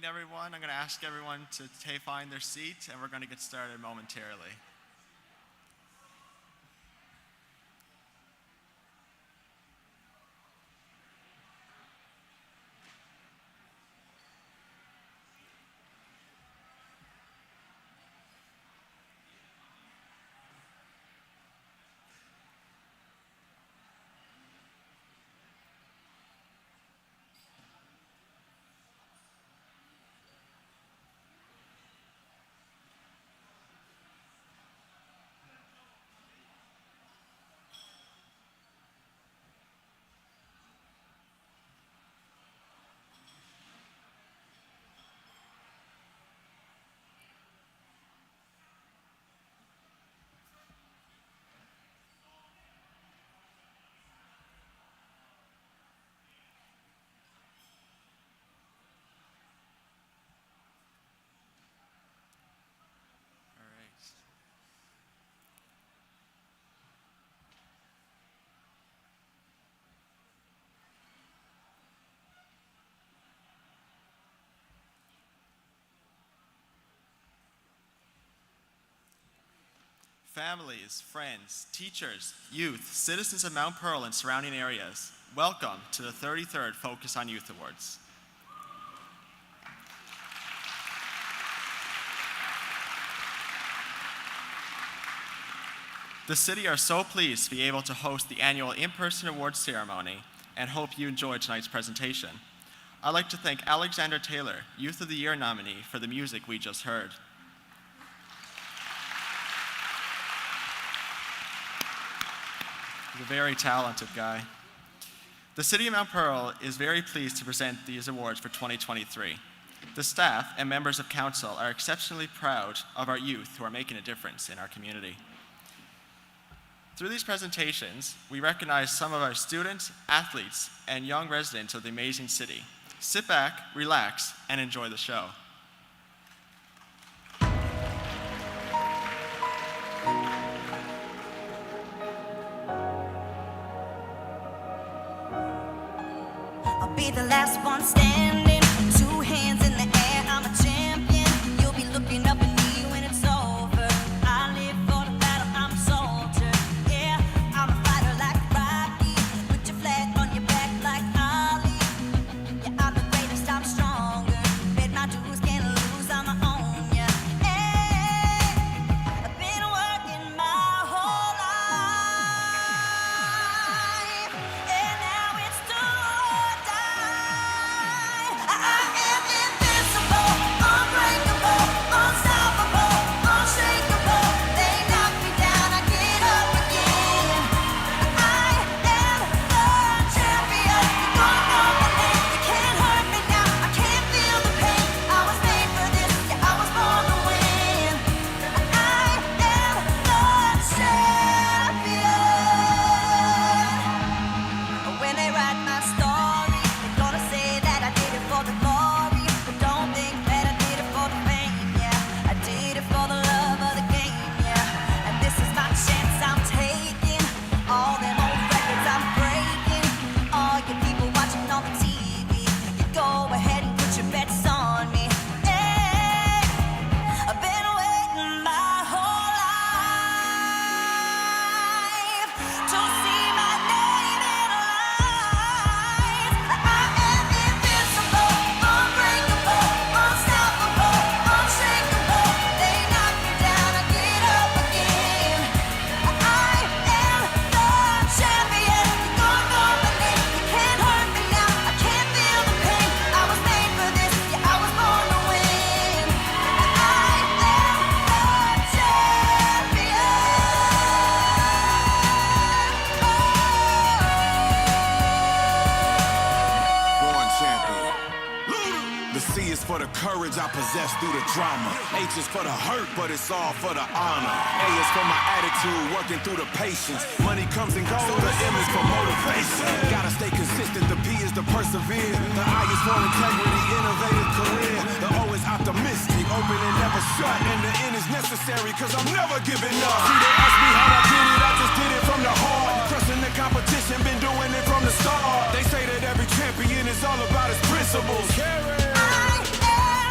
morning, everyone. I'm going to ask everyone to find their seat, and we're going to get started momentarily. Families, friends, teachers, youth, citizens of Mount Pearl and surrounding areas, welcome to the 33rd Focus on Youth Awards. The city are so pleased to be able to host the annual in-person awards ceremony and hope you enjoy tonight's presentation. I'd like to thank Alexander Taylor, Youth of the Year nominee, for the music we just heard. He's a very talented guy. The City of Mount Pearl is very pleased to present these awards for 2023. The staff and members of council are exceptionally proud of our youth who are making a difference in our community. Through these presentations, we recognize some of our students, athletes, and young residents of the amazing city. Sit back, relax, and enjoy the show. Be the last one standing, 2 hands in the air, I'm a champion. You'll be looking up at me when it's over. I live for the battle, I'm a soldier. Yeah, I'm a fighter like Rocky. Put your flag on your back like Ali. Yeah, I'm the greatest, I'm stronger. Bet my dues, can't lose, I'ma own ya. Hey, I've been working my whole life, and now it's do or die. for the courage I possess through the drama. H is for the hurt, but it's all for the honor. A is for my attitude, working through the patience. Money comes and goes, the M is for motivation. Gotta stay consistent, the P is to persevere. The I is for integrity, innovative career. The O is optimistic, open and never shut. And the N is necessary, cause I'm never giving up. See, they ask me how I did it, I just did it from the heart. Crushing the competition, been doing it from the start. They say that every champion is all about his principles. I am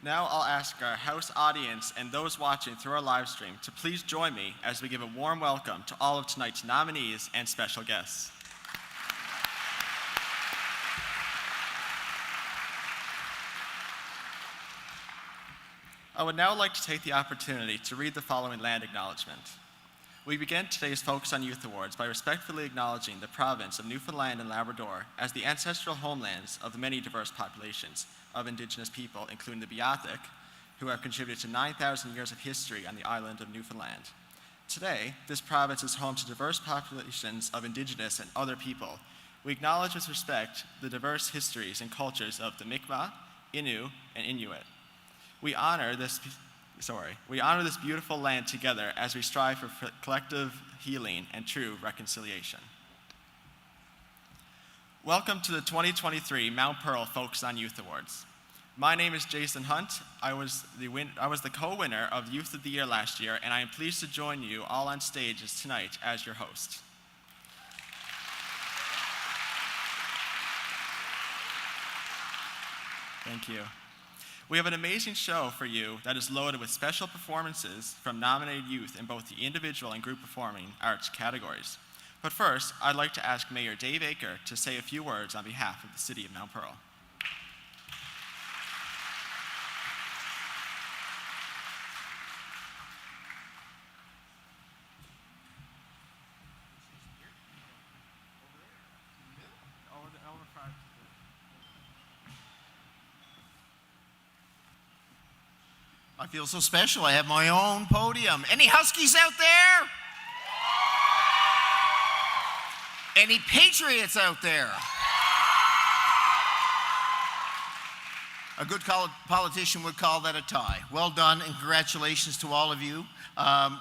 Now I'll ask our house audience and those watching through our live stream to please join me as we give a warm welcome to all of tonight's nominees and special guests. I would now like to take the opportunity to read the following land acknowledgement. We begin today's Focus on Youth Awards by respectfully acknowledging the province of Newfoundland and Labrador as the ancestral homelands of the many diverse populations of Indigenous people, including the Beothuk, who have contributed to 9,000 years of history on the island of Newfoundland. Today, this province is home to diverse populations of Indigenous and other people. We acknowledge with respect the diverse histories and cultures of the Mi'kmaq, Innu, and Inuit. We honor this beautiful land together as we strive for collective healing and true reconciliation. Welcome to the 2023 Mount Pearl Focus on Youth Awards. My name is Jason Hunt. I was the co-winner of Youth of the Year last year, and I am pleased to join you all on stage tonight as your host. Thank you. We have an amazing show for you that is loaded with special performances from nominated youth in both the individual and group performing arts categories. But first, I'd like to ask Mayor Dave Aker to say a few words on behalf of the City of Mount Pearl. I feel so special. I have my own podium. Any Huskies out there? Any Patriots out there? A good politician would call that a tie. Well done, and congratulations to all of you.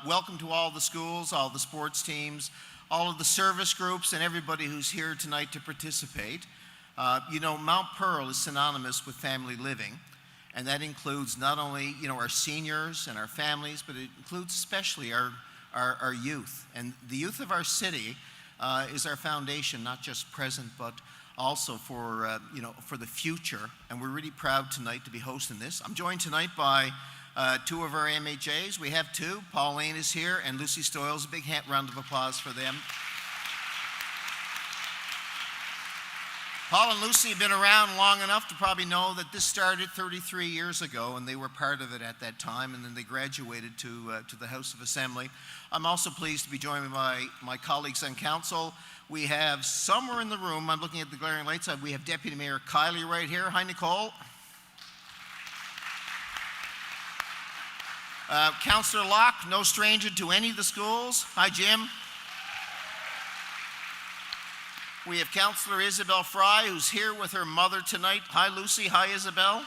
Welcome to all the schools, all the sports teams, all of the service groups, and everybody who's here tonight to participate. Mount Pearl is synonymous with family living. And that includes not only, our seniors and our families, but it includes especially our youth. And the youth of our city is our foundation, not just present, but also for the future. And we're really proud tonight to be hosting this. I'm joined tonight by two of our MHAs. We have two. Pauline is here, and Lucy Stoyles. A big round of applause for them. Paul and Lucy have been around long enough to probably know that this started 33 years ago, and they were part of it at that time, and then they graduated to the House of Assembly. I'm also pleased to be joined by my colleagues on council. We have somewhere in the room, I'm looking at the glaring lights, we have Deputy Mayor Kiley right here. Hi, Nicole. Councillor Locke, no stranger to any of the schools. Hi, Jim. We have Councillor Isabel Fry, who's here with her mother tonight. Hi, Lucy. Hi, Isabel.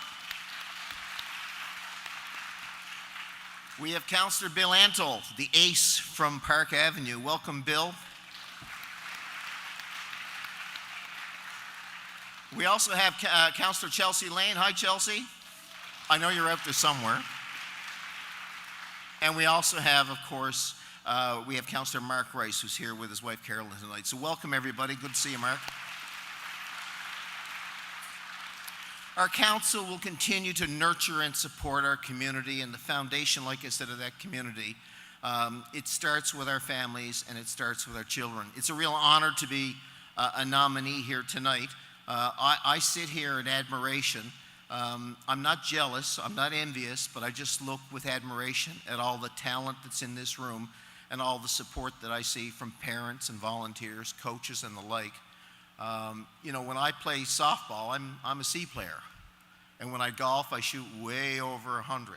We have Councillor Bill Antle, the ace from Park Avenue. Welcome, Bill. We also have Councillor Chelsea Lane. Hi, Chelsea. I know you're out there somewhere. And we also have, of course, we have Councillor Mark Rice, who's here with his wife Carolyn tonight. So welcome, everybody. Good to see you, Mark. Our council will continue to nurture and support our community, and the foundation, like I said, of that community, it starts with our families and it starts with our children. It's a real honor to be a nominee here tonight. I sit here in admiration. I'm not jealous, I'm not envious, but I just look with admiration at all the talent that's in this room and all the support that I see from parents and volunteers, coaches, and the like. When I play softball, I'm a C player. And when I golf, I shoot way over 100.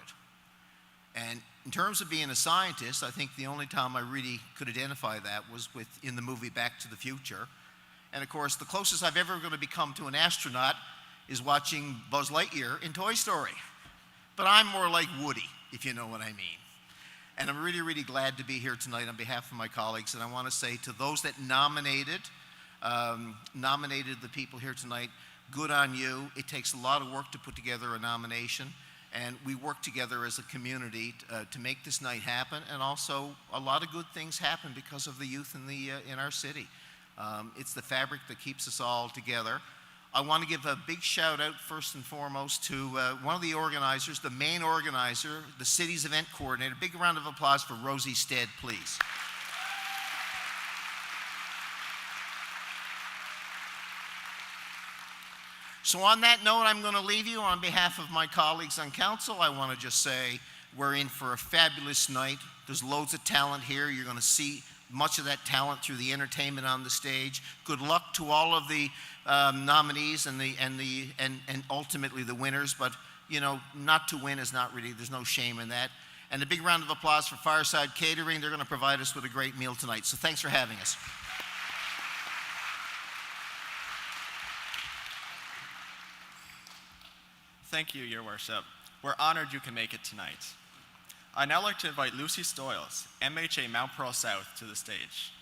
And in terms of being a scientist, I think the only time I really could identify that was in the movie Back to the Future. And of course, the closest I've ever going to become to an astronaut is watching Buzz Lightyear in Toy Story. But I'm more like Woody, if you know what I mean. And I'm really, really glad to be here tonight on behalf of my colleagues. And I want to say to those that nominated the people here tonight, good on you. It takes a lot of work to put together a nomination. And we work together as a community to make this night happen. And also, a lot of good things happen because of the youth in our city. It's the fabric that keeps us all together. I want to give a big shout out first and foremost to one of the organizers, the main organizer, the city's event coordinator. Big round of applause for Rosie Stead, please. So on that note, I'm going to leave you. On behalf of my colleagues on council, I want to just say we're in for a fabulous night. There's loads of talent here. You're going to see much of that talent through the entertainment on the stage. Good luck to all of the nominees and ultimately the winners. But you know, not to win is not really. There's no shame in that. And a big round of applause for Fireside Catering. They're going to provide us with a great meal tonight. So thanks for having us. Thank you, Your Worship. We're honored you can make it tonight. I'd now like to invite Lucy Stoyles, MHA Mount Pearl South, to the stage.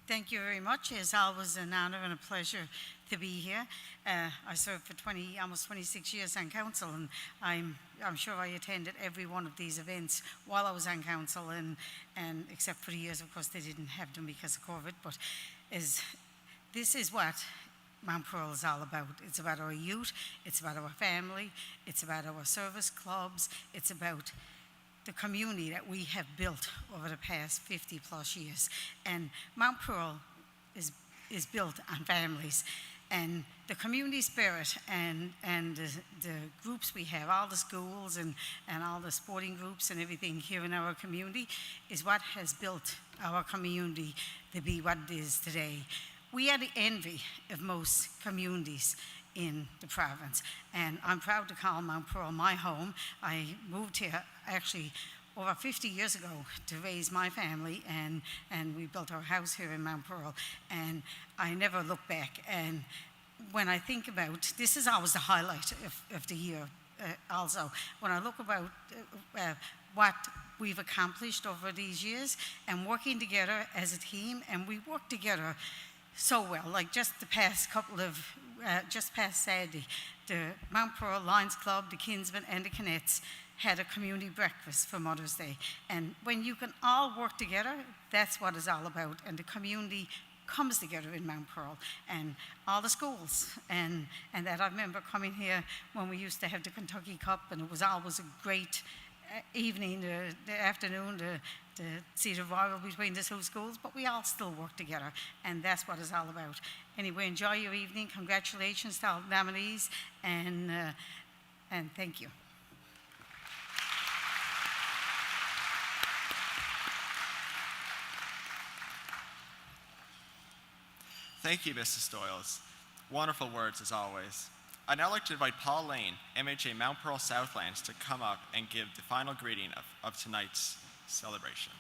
Thank you very much. It's always an honor and a pleasure to be here. I served for almost 26 years on council, and I'm sure I attended every one of these events while I was on council, and except for the years, of course, they didn't have them because of COVID. But this is what Mount Pearl is all about. It's about our youth. It's about our family. It's about our service clubs. It's about the community that we have built over the past 50 plus years. And Mount Pearl is built on families. And the community spirit and the groups we have, all the schools and all the sporting groups and everything here in our community is what has built our community to be what it is today. We are the envy of most communities in the province, and I'm proud to call Mount Pearl my home. I moved here actually over 50 years ago to raise my family, and we built our house here in Mount Pearl, and I never look back. And when I think about, this is always the highlight of the year also, when I look about what we've accomplished over these years and working together as a team, and we work together so well. Like just past Saturday, the Mount Pearl Lions Club, the Kinsmen and the Canettes had a community breakfast for Mother's Day. And when you can all work together, that's what it's all about. And the community comes together in Mount Pearl, and all the schools. And that I remember coming here when we used to have the Kentucky Cup, and it was always a great evening, the afternoon, to see the rivalry between the two schools, but we all still work together, and that's what it's all about. Anyway, enjoy your evening. Congratulations to all nominees, and thank you. Thank you, Mrs. Stoyles. Wonderful words, as always. I'd now like to invite Paul Lane, MHA Mount Pearl Southlands, to come up and give the final greeting of tonight's celebration.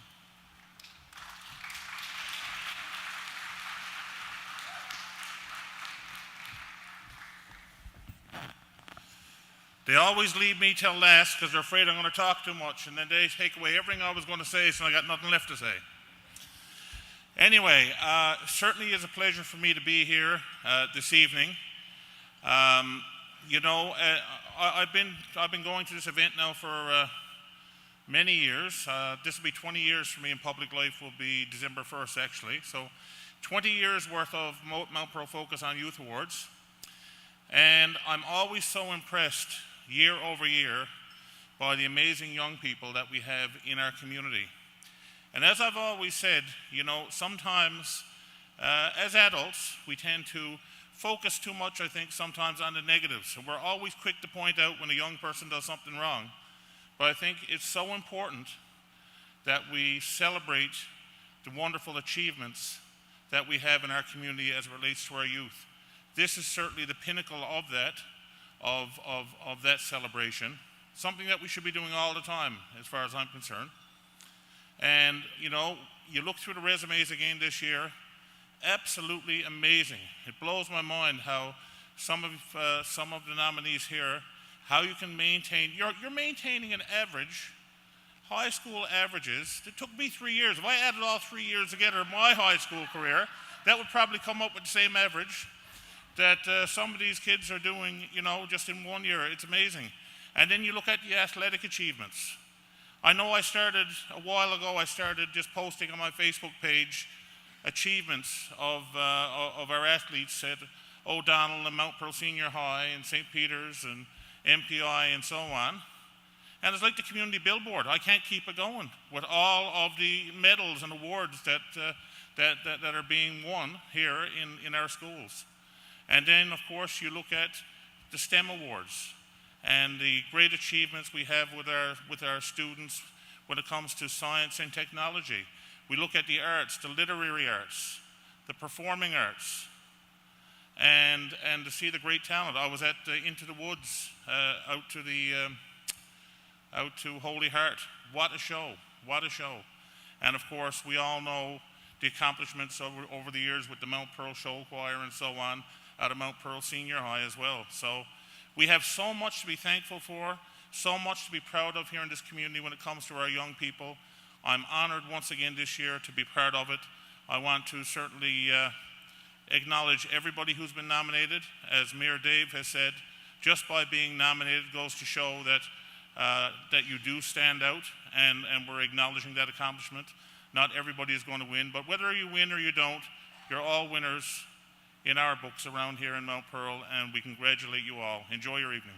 They always leave me till last because they're afraid I'm going to talk too much, and then they take away everything I was going to say, so I got nothing left to say. Anyway, certainly is a pleasure for me to be here this evening. You know, I've been going to this event now for many years. This will be 20 years for me in public life. Will be December 1st, actually. So, 20 years worth of Mount Pearl Focus on Youth Awards, and I'm always so impressed year over year by the amazing young people that we have in our community. And as I've always said, you know, sometimes as adults, we tend to focus too much, I think, sometimes on the negatives. And we're always quick to point out when a young person does something wrong. But I think it's so important that we celebrate the wonderful achievements that we have in our community as it relates to our youth. This is certainly the pinnacle of that, of that celebration, something that we should be doing all the time, as far as I'm concerned. And, you know, you look through the resumes again this year, absolutely amazing. It blows my mind how some of the nominees here, how you can maintain, you're maintaining an average, high school averages, it took me 3 years. If I added all 3 years together of my high school career, that would probably come up with the same average that some of these kids are doing, just in 1 year. It's amazing. And then you look at the athletic achievements. I know a while ago, I started just posting on my Facebook page achievements of our athletes at O'Donnell and Mount Pearl Senior High and St. Peter's and MPI and so on. And it's like the community billboard. I can't keep it going with all of the medals and awards that are being won here in our schools. And then, of course, you look at the STEM awards and the great achievements we have with our students when it comes to science and technology. We look at the arts, the literary arts, the performing arts, and to see the great talent. I was at Into the Woods, out to Holy Heart. What a show, what a show. And of course, we all know the accomplishments over the years with the Mount Pearl Show Choir and so on, out of Mount Pearl Senior High as well. So we have so much to be thankful for, so much to be proud of here in this community when it comes to our young people. I'm honored once again this year to be part of it. I want to certainly acknowledge everybody who's been nominated. As Mayor Dave has said, just by being nominated goes to show that you do stand out, and we're acknowledging that accomplishment. Not everybody is going to win, but whether you win or you don't, you're all winners in our books around here in Mount Pearl, and we congratulate you all. Enjoy your evening.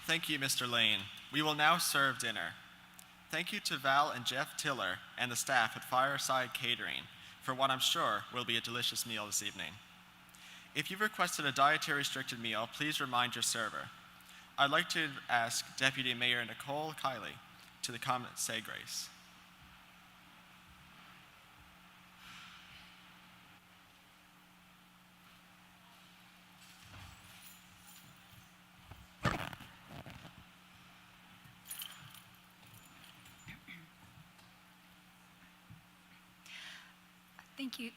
Thank you, Mr. Lane. We will now serve dinner. Thank you to Val and Jeff Tiller and the staff at Fireside Catering for what I'm sure will be a delicious meal this evening. If you've requested a dietary restricted meal, please remind your server. I'd like to ask Deputy Mayor Nicole Kiley to come say grace. Thank you.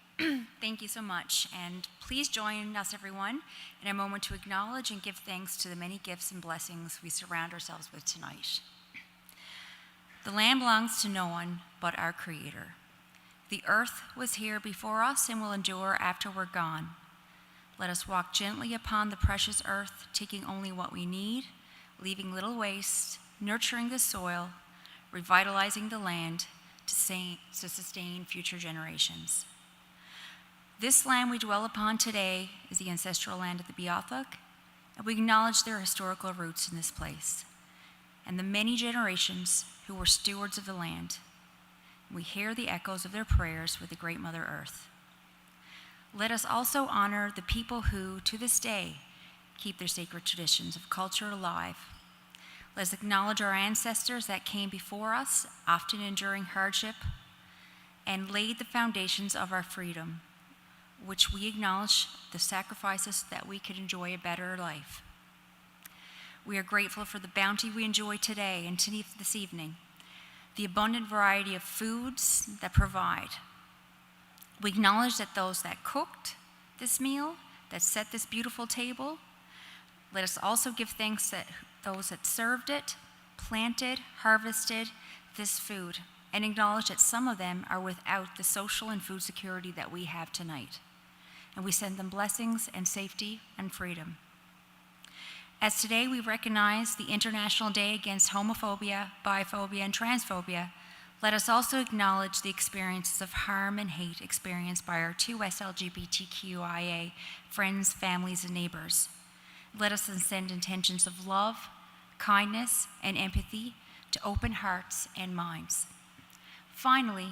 Thank you so much. And please join us, everyone, in a moment to acknowledge and give thanks to the many gifts and blessings we surround ourselves with tonight. The land belongs to no one but our Creator. The earth was here before us and will endure after we're gone. Let us walk gently upon the precious earth, taking only what we need, leaving little waste, nurturing the soil, revitalizing the land to sustain future generations. This land we dwell upon today is the ancestral land of the Beothuk, and we acknowledge their historical roots in this place and the many generations who were stewards of the land. We hear the echoes of their prayers with the great Mother Earth. Let us also honor the people who, to this day, keep their sacred traditions of culture alive. Let us acknowledge our ancestors that came before us, often enduring hardship, and laid the foundations of our freedom, which we acknowledge the sacrifices that we could enjoy a better life. We are grateful for the bounty we enjoy today and this evening, the abundant variety of foods that provide. We acknowledge that those that cooked this meal, that set this beautiful table, let us also give thanks that those that served it, planted, harvested this food, and acknowledge that some of them are without the social and food security that we have tonight. And we send them blessings and safety and freedom. As today we recognize the International Day Against Homophobia, Biphobia, and Transphobia, let us also acknowledge the experiences of harm and hate experienced by our 2 LGBTQIA friends, families, and neighbors. Let us send intentions of love, kindness, and empathy to open hearts and minds. Finally,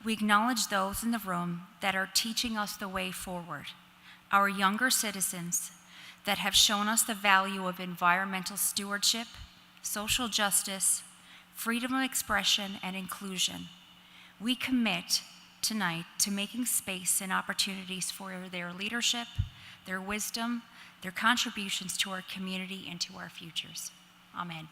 we acknowledge those in the room that are teaching us the way forward, our younger citizens that have shown us the value of environmental stewardship, social justice, freedom of expression, and inclusion. We commit tonight to making space and opportunities for their leadership, their wisdom, their contributions to our community and to our futures. Amen.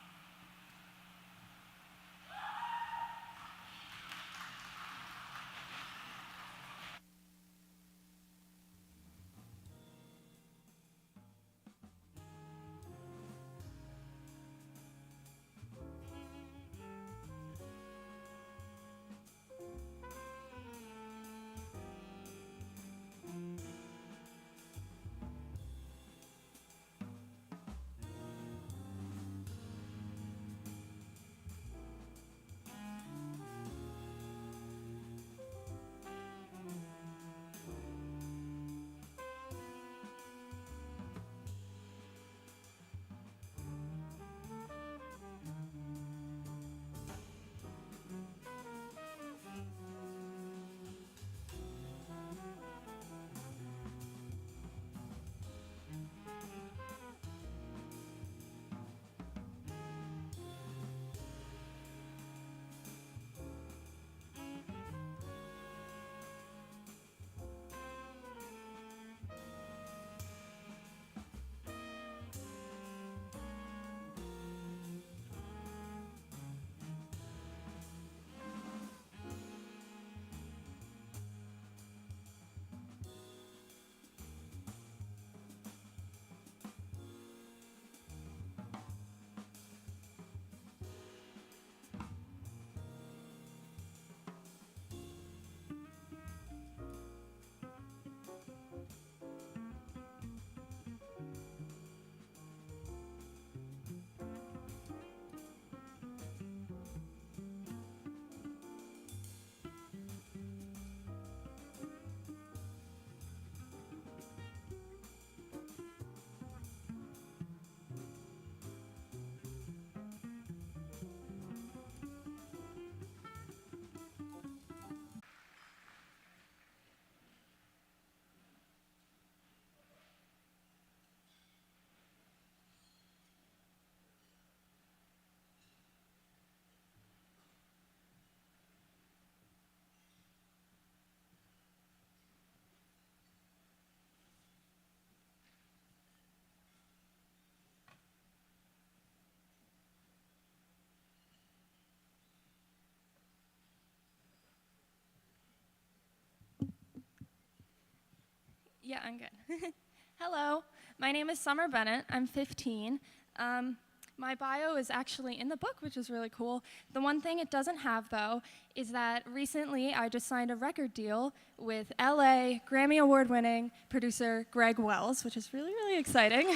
Yeah, I'm good. Hello, my name is Summer Bennett. I'm 15. My bio is actually in the book, which is really cool. The one thing it doesn't have, though, is that recently I just signed a record deal with LA Grammy Award-winning producer Greg Wells, which is really, really exciting.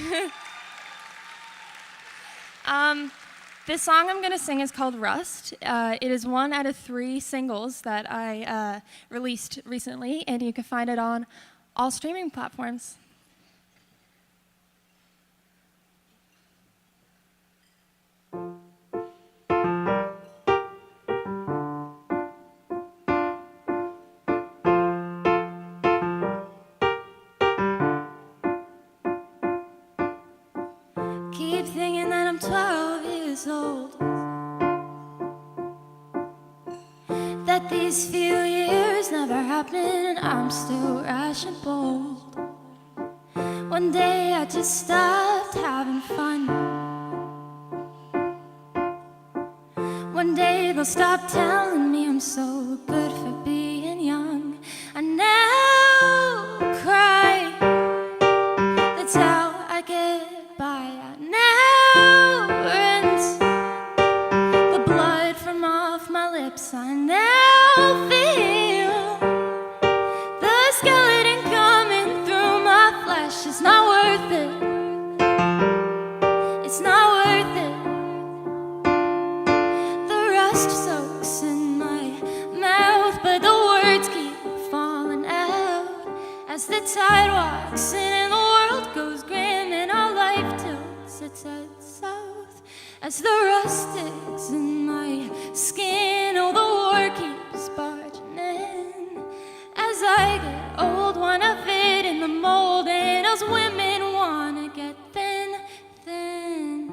This song I'm going to sing is called Rust. It is 1 out of 3 singles that I released recently, and you can find it on all streaming platforms. Keep thinking that I'm 12 years old, that these few years never happened and I'm still rash and bold. One day I just stopped having fun. One day they'll stop telling me I'm so good for being young. I now cry, that's how I get by. I now rinse the blood from off my lips. I now feel the skeleton coming through my flesh. It's not worth it. It's not worth it. The rust soaks in my mouth, but the words keep falling out as the tide walks in and the world goes grim and our life tilts its head south. As the rust sticks in my skin, oh, the war keeps barging in. As I get old, wanna fit in the mold, and us women wanna get thin, thin,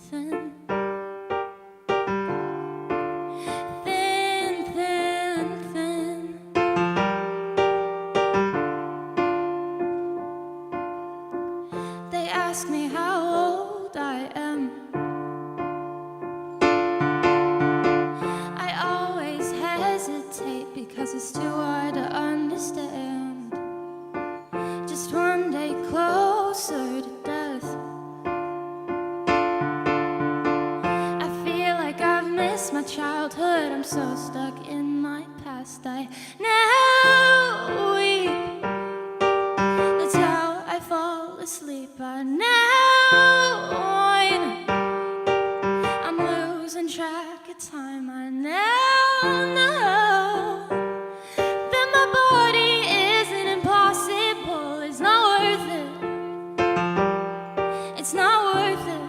thin. Thin, thin, thin. They ask me how old I am. I always hesitate because it's too hard to understand. Just one day closer to death. I feel like I've missed my childhood. I'm so stuck in my past. I now weep. That's how I fall asleep. I now whine. I'm losing track of time. I now know that my body isn't impossible. It's not worth it. It's not worth it.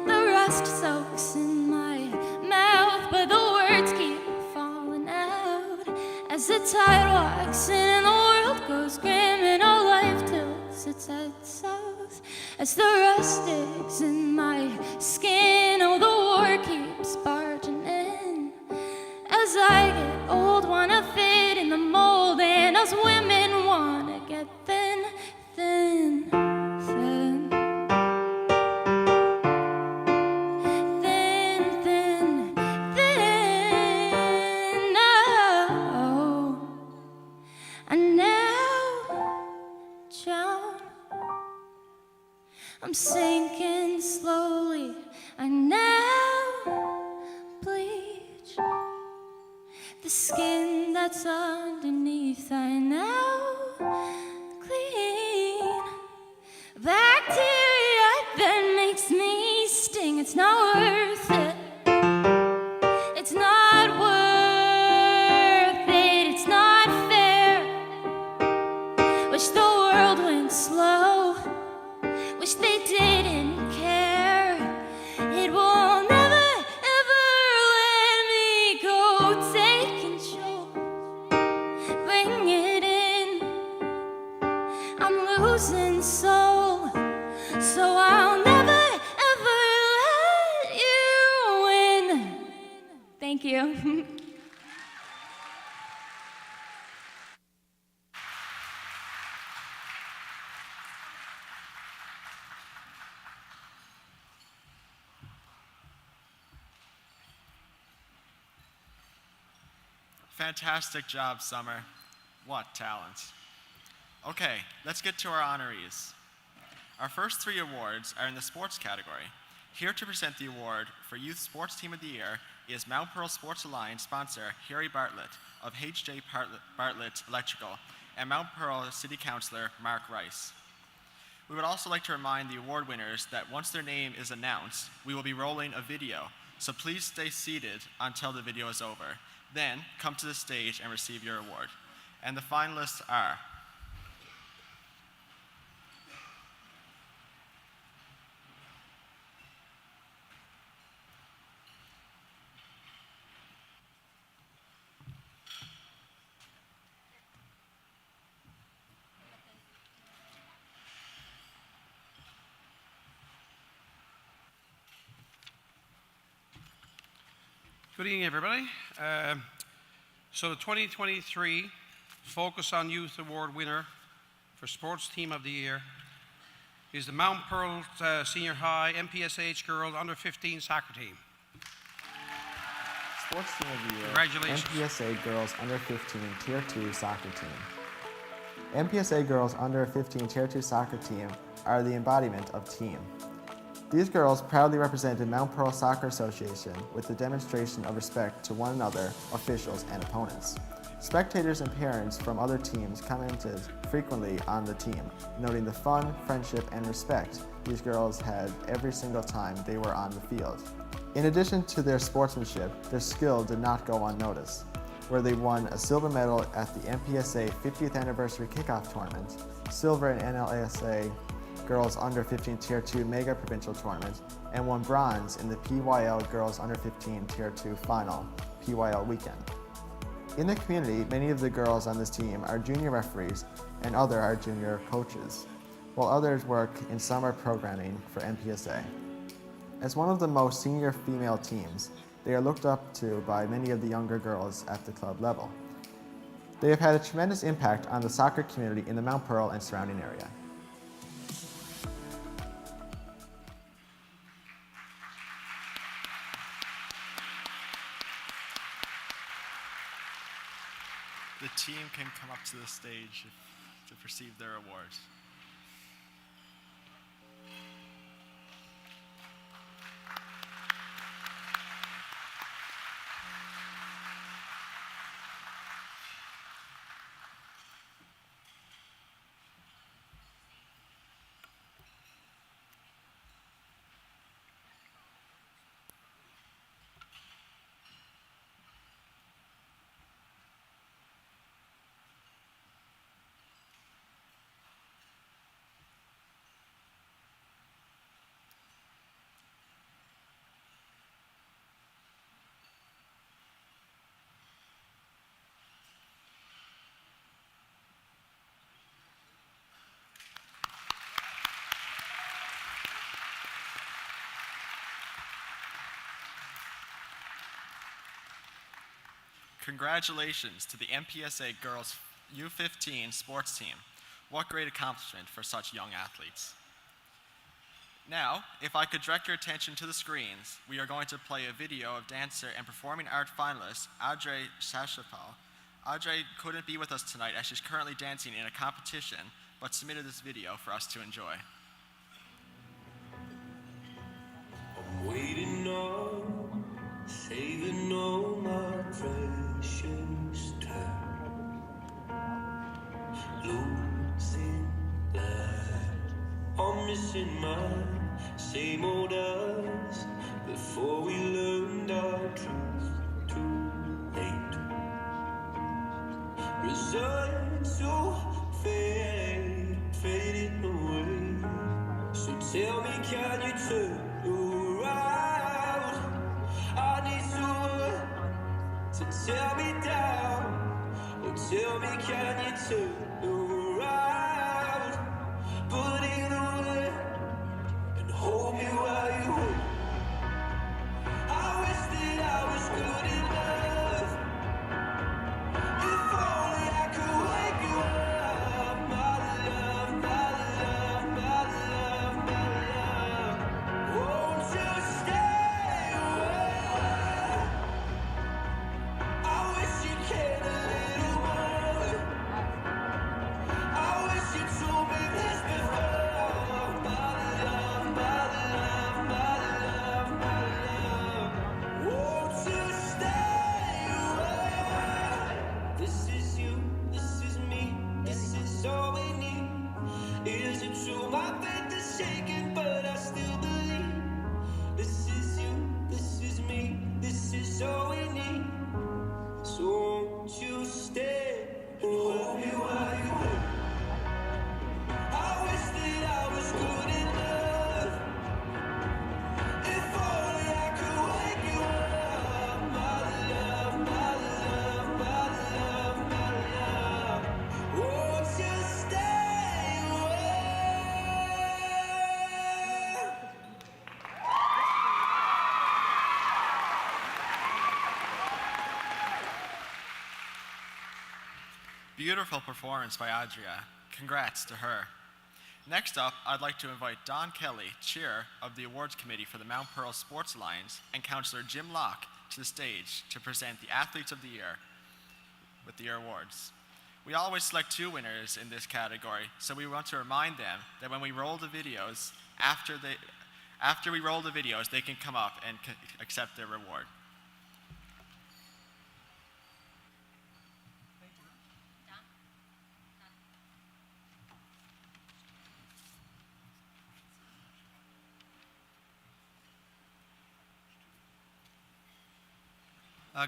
The rust soaks in my mouth, but the words keep falling out as the tide walks in and the world goes grim and our life tilts its head south. As the rust sticks in my skin, oh, the war keeps barging in. As I get old, wanna fit in the mold, and us women wanna get thin, thin, thin. Thin, thin, thin. No, I now drown. I'm sinking slowly. I now bleach. The skin that's underneath, I now clean. Bacteria that makes me sting. It's not worth it. It's not worth it. It's not fair. Wish the world went slow. Wish they didn't care. It will never, ever let me go. Take control. Bring it in. I'm losing soul. So I'll never, ever let you win. Thank you. Fantastic job, Summer. What talent. Okay, let's get to our honorees. Our first 3 awards are in the sports category. Here to present the award for Youth Sports Team of the Year is Mount Pearl Sports Alliance sponsor Harry Bartlett of H.J. Bartlett Electrical and Mount Pearl City Councilor Mark Rice. We would also like to remind the award winners that once their name is announced, we will be rolling a video, so please stay seated until the video is over. Then come to the stage and receive your award. And the finalists are Good evening, everybody. So the 2023 Focus on Youth Award winner for Sports Team of the Year is the Mount Pearl Senior High MPSH Girls Under 15 Soccer Team. Sports Team of the Year, Congratulations. MPSA Girls Under 15 Tier 2 Soccer Team. MPSA Girls Under 15 Tier 2 Soccer Team are the embodiment of team. These girls proudly represented Mount Pearl Soccer Association with the demonstration of respect to one another, officials, and opponents. Spectators and parents from other teams commented frequently on the team, noting the fun, friendship, and respect these girls had every single time they were on the field. In addition to their sportsmanship, their skill did not go unnoticed, where they won a silver medal at the MPSA 50th Anniversary Kickoff Tournament, silver in NLSA Girls Under 15 Tier 2 Mega Provincial Tournament, and won bronze in the PYL Girls Under 15 Tier 2 Final, PYL Weekend. In the community, many of the girls on this team are junior referees and other are junior coaches, while others work in summer programming for MPSA. As one of the most senior female teams, they are looked up to by many of the younger girls at the club level. They have had a tremendous impact on the soccer community in the Mount Pearl and surrounding area. The team can come up to the stage to receive their awards. Congratulations to the MPSA Girls U15 sports team. What great accomplishment for such young athletes. Now, if I could direct your attention to the screens, we are going to play a video of dancer and performing art finalist Audrey Shashapal. Audrey couldn't be with us tonight as she's currently dancing in a competition, but submitted this video for us to enjoy. I'm waiting on, saving all my precious time, losing light. I'm missing my same old us before we learned our truth too late. Resigned to fade, fading away. So tell me, can you turn around? I need someone to tear me down. Oh, tell me, can you turn around? But either way, and hold me while you hold. Beautiful performance by Adria. Congrats to her. Next up, I'd like to invite Don Kelly, Chair of the Awards Committee for the Mount Pearl Sports Alliance, and Councillor Jim Locke to the stage to present the Athletes of the Year with the year awards. We always select 2 winners in this category, so we want to remind them that when we roll the videos, after we roll the videos, they can come up and accept their reward.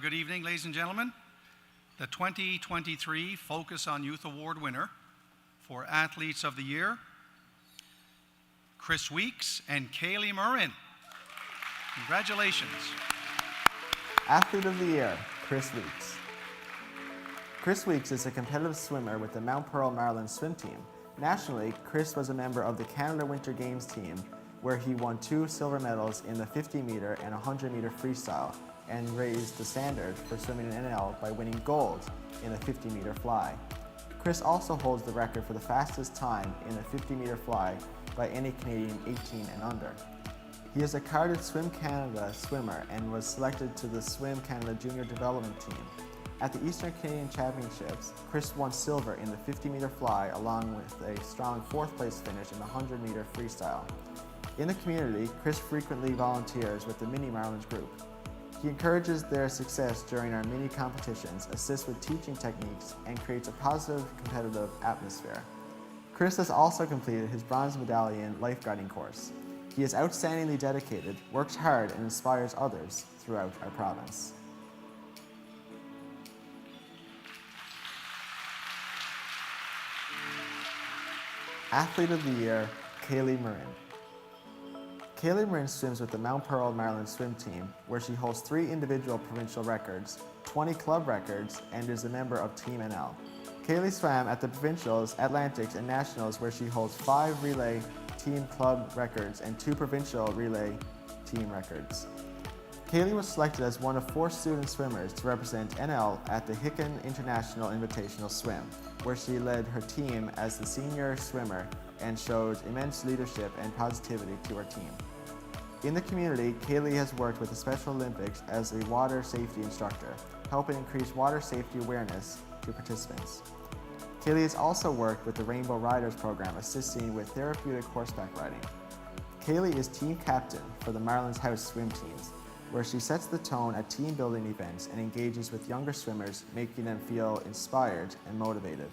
Good evening, ladies and gentlemen. The 2023 Focus on Youth Award winner for Athletes of the Year, Chris Weeks and Kaylee Murrin. Congratulations. Athlete of the Year, Chris Weeks. Chris Weeks is a competitive swimmer with the Mount Pearl, Maryland swim team. Nationally, Chris was a member of the Canada Winter Games team, where he won 2 silver medals in the 50-meter and 100-meter freestyle, and raised the standard for swimming in NL by winning gold in the 50-meter fly. Chris also holds the record for the fastest time in a 50-meter fly by any Canadian 18 and under. He is a carded Swim Canada swimmer and was selected to the Swim Canada Junior Development Team. At the Eastern Canadian Championships, Chris won silver in the 50-meter fly along with a strong 4th place finish in the 100-meter freestyle. In the community, Chris frequently volunteers with the Mini Marlins group. He encourages their success during our mini competitions, assists with teaching techniques, and creates a positive, competitive atmosphere. Chris has also completed his bronze medallion lifeguarding course. He is outstandingly dedicated, works hard, and inspires others throughout our province. Athlete of the Year, Kaylee Murrin. Kaylee Murrin swims with the Mount Pearl, Maryland swim team, where she holds 3 individual provincial records, 20 club records, and is a member of Team NL. Kaylee swam at the provincials, Atlantics, and nationals, where she holds 5 relay team club records and 2 provincial relay team records. Kaylee was selected as one of 4 student swimmers to represent NL at the Hicken International Invitational Swim, where she led her team as the senior swimmer and showed immense leadership and positivity to her team. In the community, Kaylee has worked with the Special Olympics as a water safety instructor, helping increase water safety awareness to participants. Kaylee has also worked with the Rainbow Riders program, assisting with therapeutic horseback riding. Kaylee is team captain for the Marlins House swim teams, where she sets the tone at team building events and engages with younger swimmers, making them feel inspired and motivated.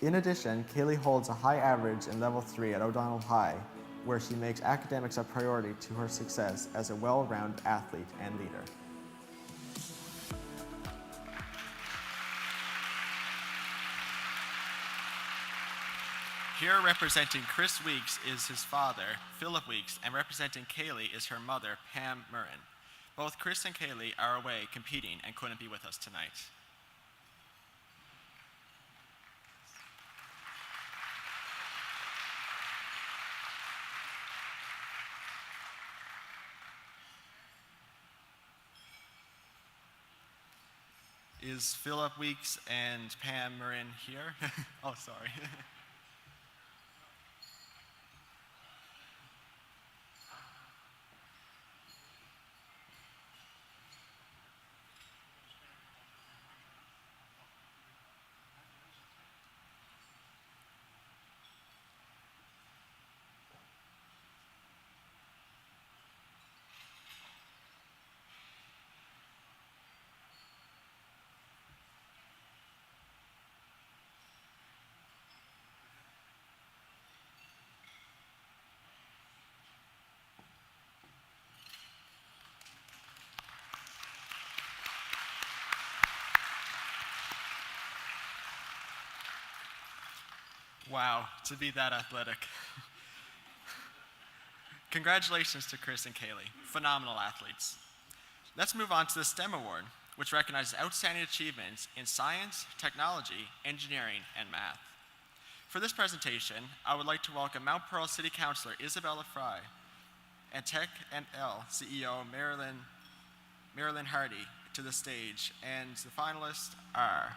In addition, Kaylee holds a high average in Level 3 at O'Donnell High, where she makes academics a priority to her success as a well-rounded athlete and leader. Here representing Chris Weeks is his father, Philip Weeks, and representing Kaylee is her mother, Pam Murrin. Both Chris and Kaylee are away competing and couldn't be with us tonight. Is Philip Weeks and Pam Murrin here? Oh, sorry. Wow, to be that athletic. Congratulations to Chris and Kaylee, phenomenal athletes. Let's move on to the STEM Award, which recognizes outstanding achievements in science, technology, engineering, and math. For this presentation, I would like to welcome Mount Pearl City Councilor Isabella Fry and Tech NL CEO Marilyn Hardy to the stage, and the finalists are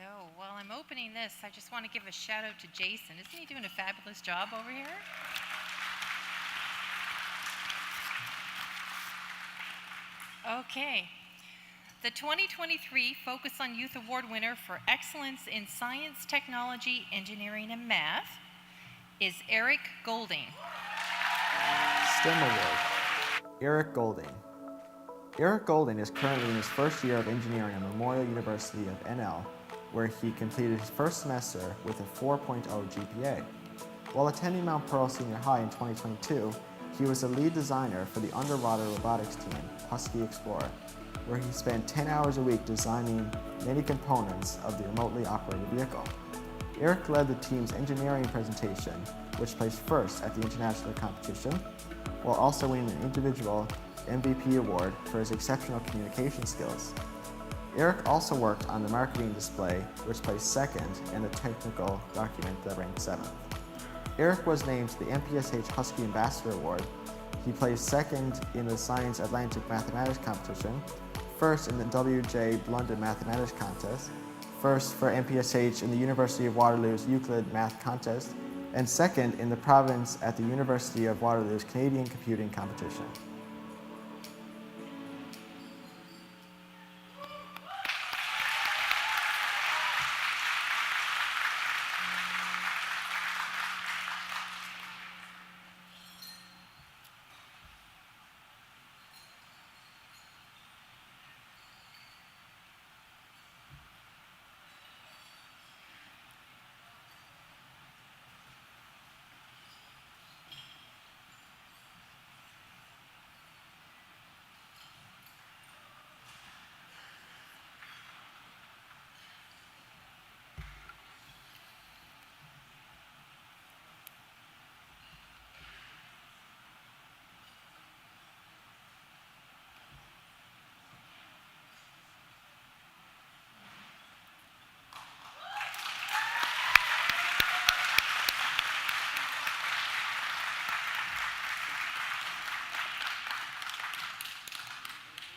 So while I'm opening this, I just want to give a shout out to Jason. Isn't he doing a fabulous job over here? Okay. The 2023 Focus on Youth Award winner for Excellence in Science, Technology, Engineering, and Math is Eric Golding. STEM Award, Eric Golding. Eric Golding is currently in his first year of engineering at Memorial University of NL, where he completed his first semester with a 4.0 GPA. While attending Mount Pearl Senior High in 2022, he was the lead designer for the underwater robotics team, Husky Explorer, where he spent 10 hours a week designing many components of the remotely operated vehicle. Eric led the team's engineering presentation, which placed first at the international competition, while also winning an individual MVP award for his exceptional communication skills. Eric also worked on the marketing display, which placed second, and the technical document that ranked 7th. Eric was named to the MPSH Husky Ambassador Award. He placed second in the Science Atlantic Mathematics Competition, first in the W.J. London Mathematics Contest, first for MPSH in the University of Waterloo's Euclid Math Contest, and second in the province at the University of Waterloo's Canadian Computing Competition.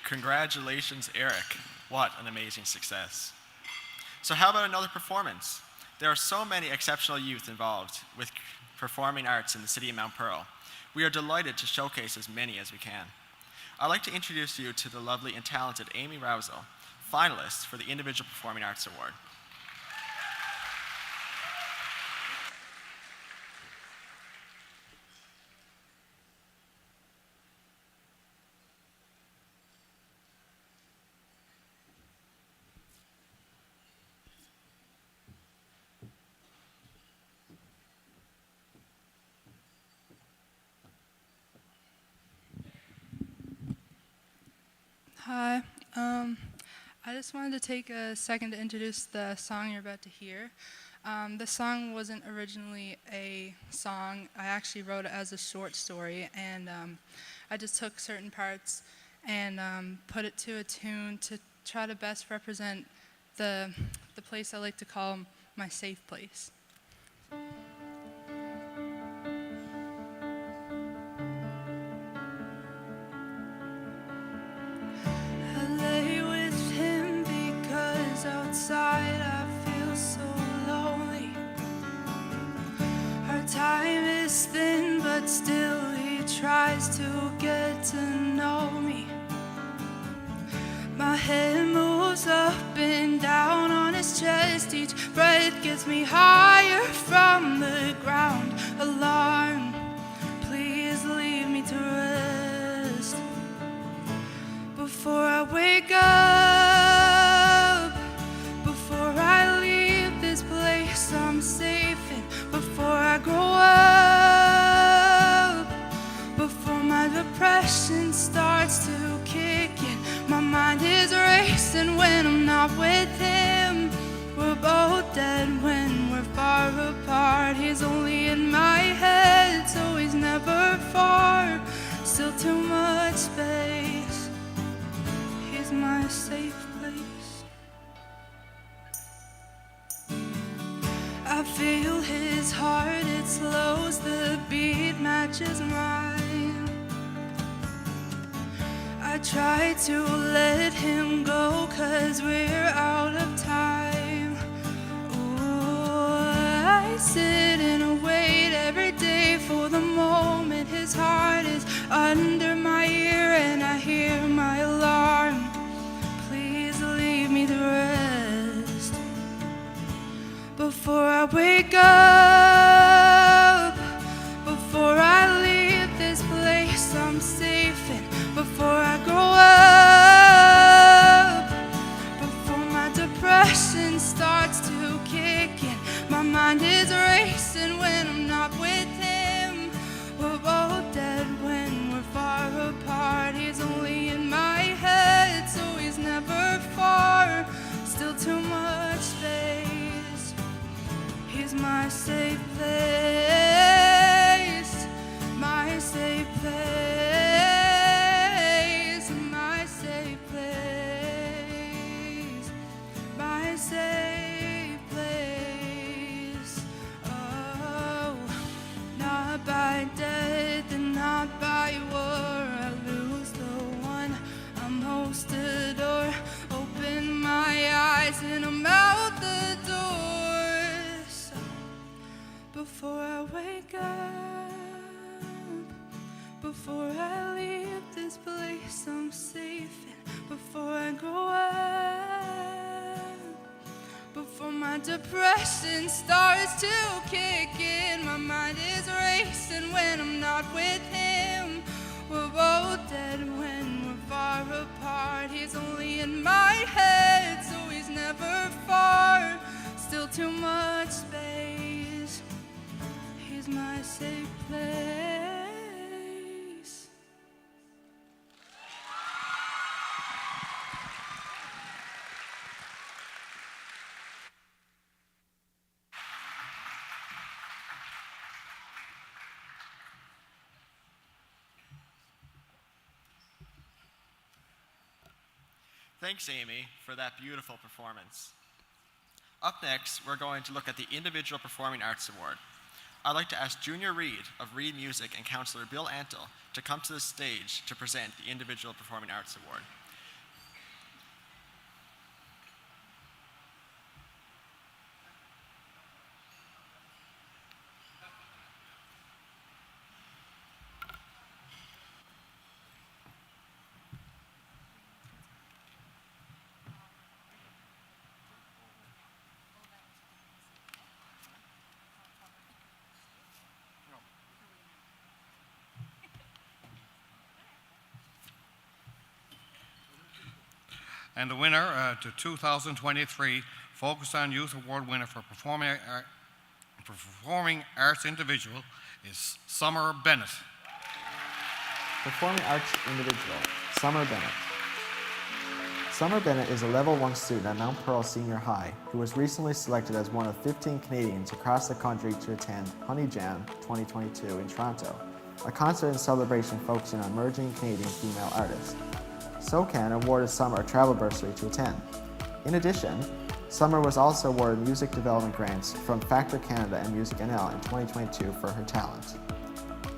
Congratulations, Eric. What an amazing success. So how about another performance? There are so many exceptional youth involved with performing arts in the city of Mount Pearl. We are delighted to showcase as many as we can. I'd like to introduce you to the lovely and talented Amy Rousel, finalist for the Individual Performing Arts Award. Hi. I just wanted to take a second to introduce the song you're about to hear. The song wasn't originally a song. I actually wrote it as a short story, and I just took certain parts and put it to a tune to try to best represent the place I like to call my safe place. Outside I feel so lonely. Our time is thin, but still he tries to get to know me. My head moves up and down on his chest. Each breath gets me higher from the ground. Alarm, please leave me to rest before I wake up. Before I leave this place I'm safe in, before I grow up, before my depression starts to kick in, my mind is racing when I'm not with him. We're both dead when we're far apart. He's only in my head, so he's never far. Still too much space. He's my safe place. I feel his heart, it slows, the beat matches mine. I try to let him go, 'cause we're out of time. I sit and wait every day for the moment his heart is under my ear and I hear my alarm. Please leave me the rest before I wake up, before I leave this place I'm safe in, before I grow up, before my depression starts to kick in. My mind is racing when I'm not with him. We're both dead when we're far apart. He's only in my head, so he's never far. Still too much space. He's my safe place, my safe place, my safe place, my safe place. Oh, not by death and not by war, I lose the one I most adore. Open my eyes and I'm out the door. So before I wake up, before I leave this place I'm safe in, before I grow up, before my depression starts to kick in. My mind is racing when I'm not with him. We're both dead when we're far apart. He's only in my head, so he's never far. Still too much space. He's my safe place. Thanks, Amy, for that beautiful performance. Up next, we're going to look at the Individual Performing Arts Award. I'd like to ask Junior Reed of Reed Music and Councillor Bill Antle to come to the stage to present the Individual Performing Arts Award. And the winner, the 2023 Focus on Youth Award winner for Performing Arts Individual is Summer Bennett. Performing Arts Individual, Summer Bennett. Summer Bennett is a Level 1 student at Mount Pearl Senior High who was recently selected as one of 15 Canadians across the country to attend Honey Jam 2022 in Toronto, a concert and celebration focusing on emerging Canadian female artists. SOCAN awarded Summer a travel bursary to attend. In addition, Summer was also awarded music development grants from Factor Canada and Music NL in 2022 for her talent.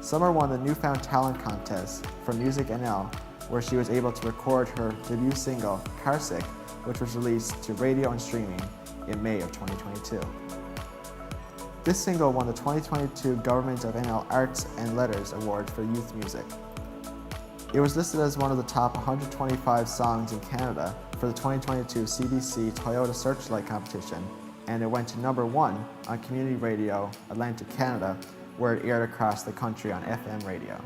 Summer won the Newfound Talent Contest from Music NL, where she was able to record her debut single, Carsick, which was released to radio and streaming in May of 2022. This single won the 2022 Government of NL Arts and Letters Award for Youth Music. It was listed as one of the top 125 songs in Canada for the 2022 CBC Toyota Searchlight competition, and it went to number 1 on Community Radio Atlantic Canada, where it aired across the country on FM radio.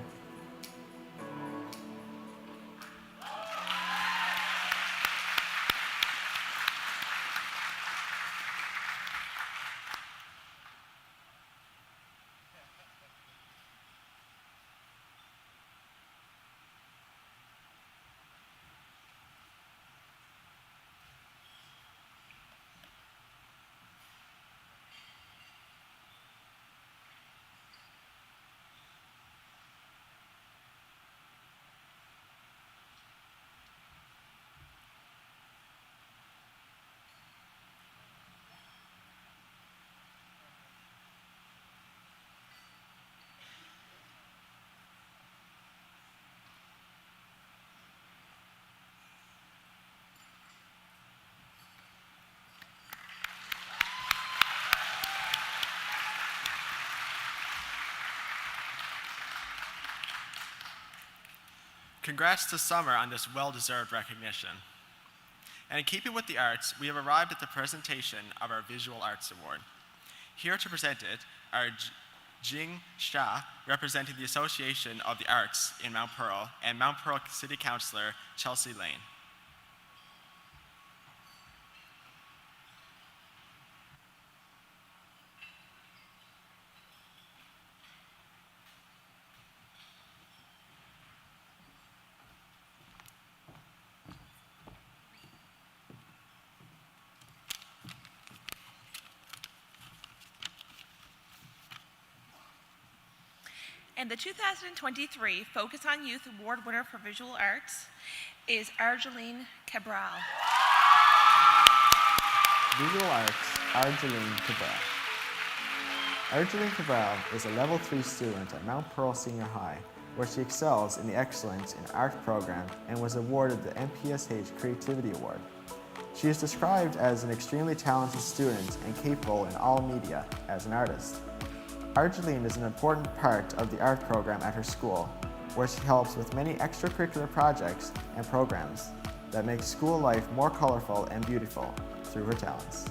Congrats to Summer on this well-deserved recognition. And in keeping with the arts, we have arrived at the presentation of our Visual Arts Award. Here to present it are Jing Xia, representing the Association of the Arts in Mount Pearl, and Mount Pearl City Councilor Chelsea Lane. And the 2023 Focus on Youth Award winner for Visual Arts is Argeline Cabral. Visual Arts, Argeline Cabral. Argeline Cabral is a Level 3 student at Mount Pearl Senior High, where she excels in the Excellence in Art program and was awarded the MPSH Creativity Award. She is described as an extremely talented student and capable in all media as an artist. Argeline is an important part of the art program at her school, where she helps with many extracurricular projects and programs that make school life more colorful and beautiful through her talents.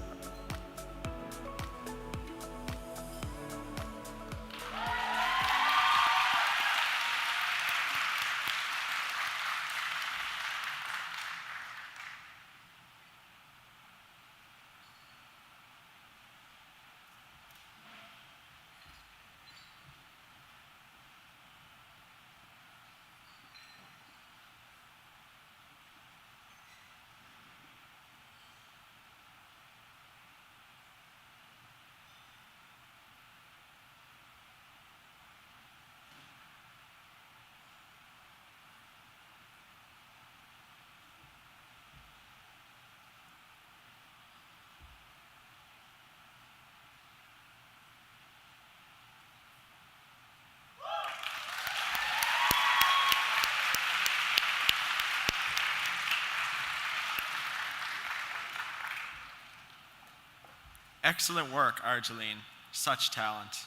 Excellent work, Argeline. Such talent.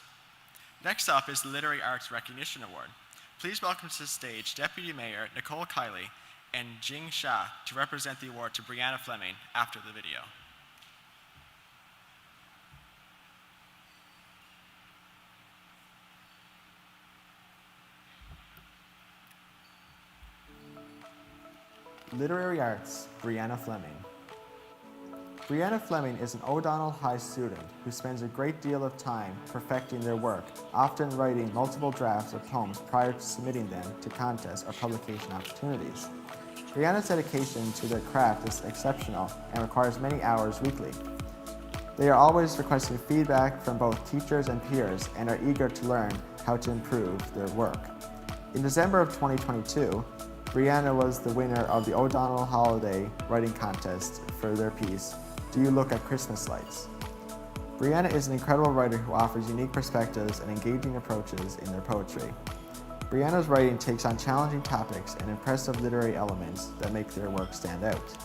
Next up is the Literary Arts Recognition Award. Please welcome to the stage Deputy Mayor Nicole Kiley and Jing Xia to represent the award to Brianna Fleming after the video. Literary Arts, Brianna Fleming. Brianna Fleming is an O'Donnell High student who spends a great deal of time perfecting their work, often writing multiple drafts of poems prior to submitting them to contests or publication opportunities. Brianna's dedication to their craft is exceptional and requires many hours weekly. They are always requesting feedback from both teachers and peers and are eager to learn how to improve their work. In December of 2022, Brianna was the winner of the O'Donnell Holiday Writing Contest for their piece, Do You Look at Christmas Lights? Brianna is an incredible writer who offers unique perspectives and engaging approaches in their poetry. Brianna's writing takes on challenging topics and impressive literary elements that make their work stand out.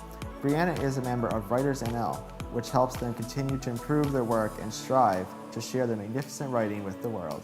Brianna is a member of Writers NL, which helps them continue to improve their work and strive to share their magnificent writing with the world.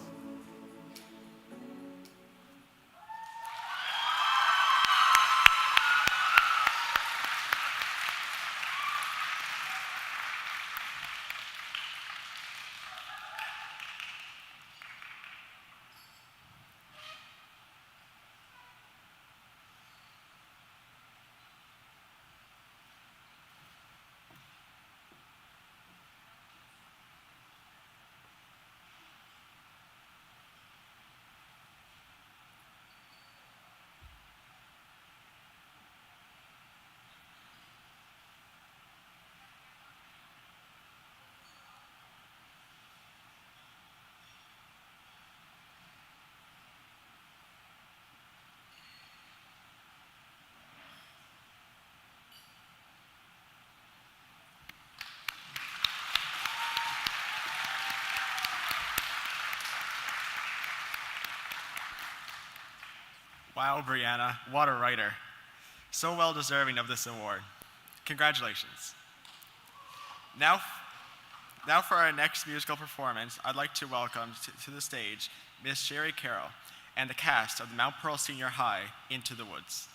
Wow, Brianna, what a writer. So well deserving of this award. Congratulations. Now for our next musical performance, I'd like to welcome to the stage Miss Sherry Carroll, and the cast of the Mount Pearl Senior High, Into the Woods.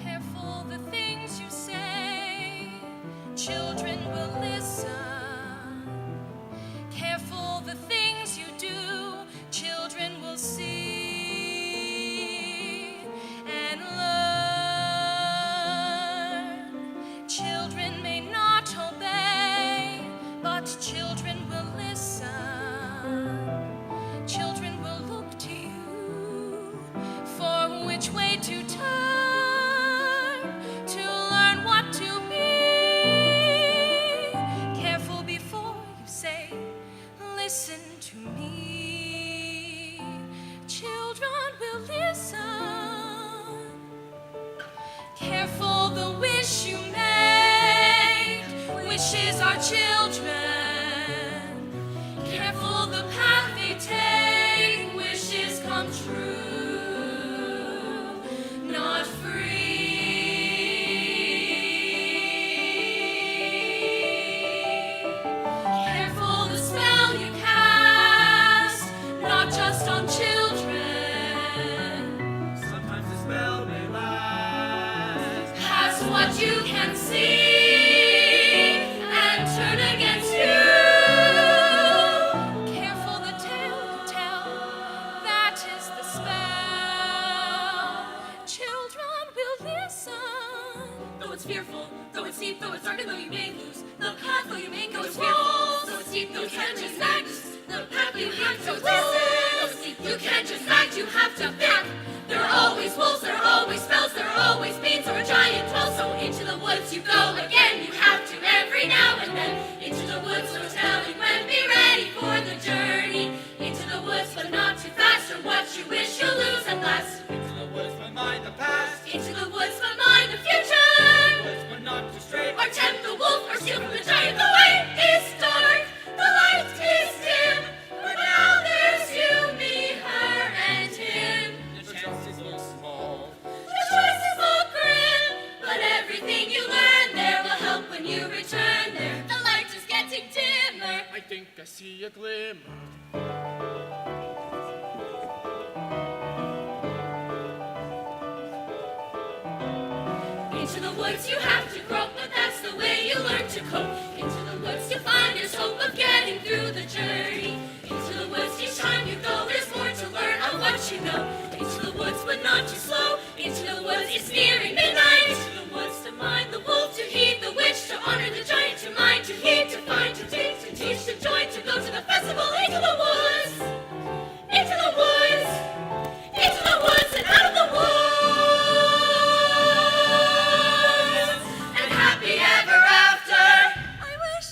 Careful the things you say, children will listen. Careful the things you do, children will see and learn. Children may not obey, but children will listen. Children will look to you for which way to turn, to learn what to be. Careful before you say, listen to me. Children will listen. Careful the wish you make, wishes are children. Careful the path they take, wishes come true, not free. Careful the spell you cast, not just on children. Sometimes the spell may last. Past what you can see and turn against you. Careful the tale you tell, that is the spell. Children will listen. Though it's fearful, though it's deep, though it's dark, and though you may lose the path, though you may go, it's fearful, though it's deep, though you can't just act. The path you have to listen. You can't just act, you have to pack. There are always wolves, there are always spells, there are always beans or a giant troll. So into the woods you go again. You have to every now and then. Into the woods, no telling when. Be ready for the journey. Into the woods, but not too fast. Or what you wish you'll lose at last. Into the woods, but mind the past. Into the woods, but mind the future. Woods, but not too straight. Or tempt the wolf, or steal from the giant. The way is dark, the light is dim. But now there's you, me, her, and him. The chances look small. The choices look grim, but everything you learn there will help when you return there. The light is getting dimmer. I think I see a glimmer. Into the woods you have to grope, but that's the way you learn to cope. Into the woods you find there's hope of getting through the journey. Into the woods each time you go, there's more to learn of what you know. Into the woods, but not too slow. Into the woods, it's nearing midnight. Into the woods to mind the wolf, to heed the witch, to honor the giant, to mind, to heed, to find, to teach, to join, to go to the festival. Into the woods, into the woods, into the woods, and out of the woods. And happy ever after. I wish.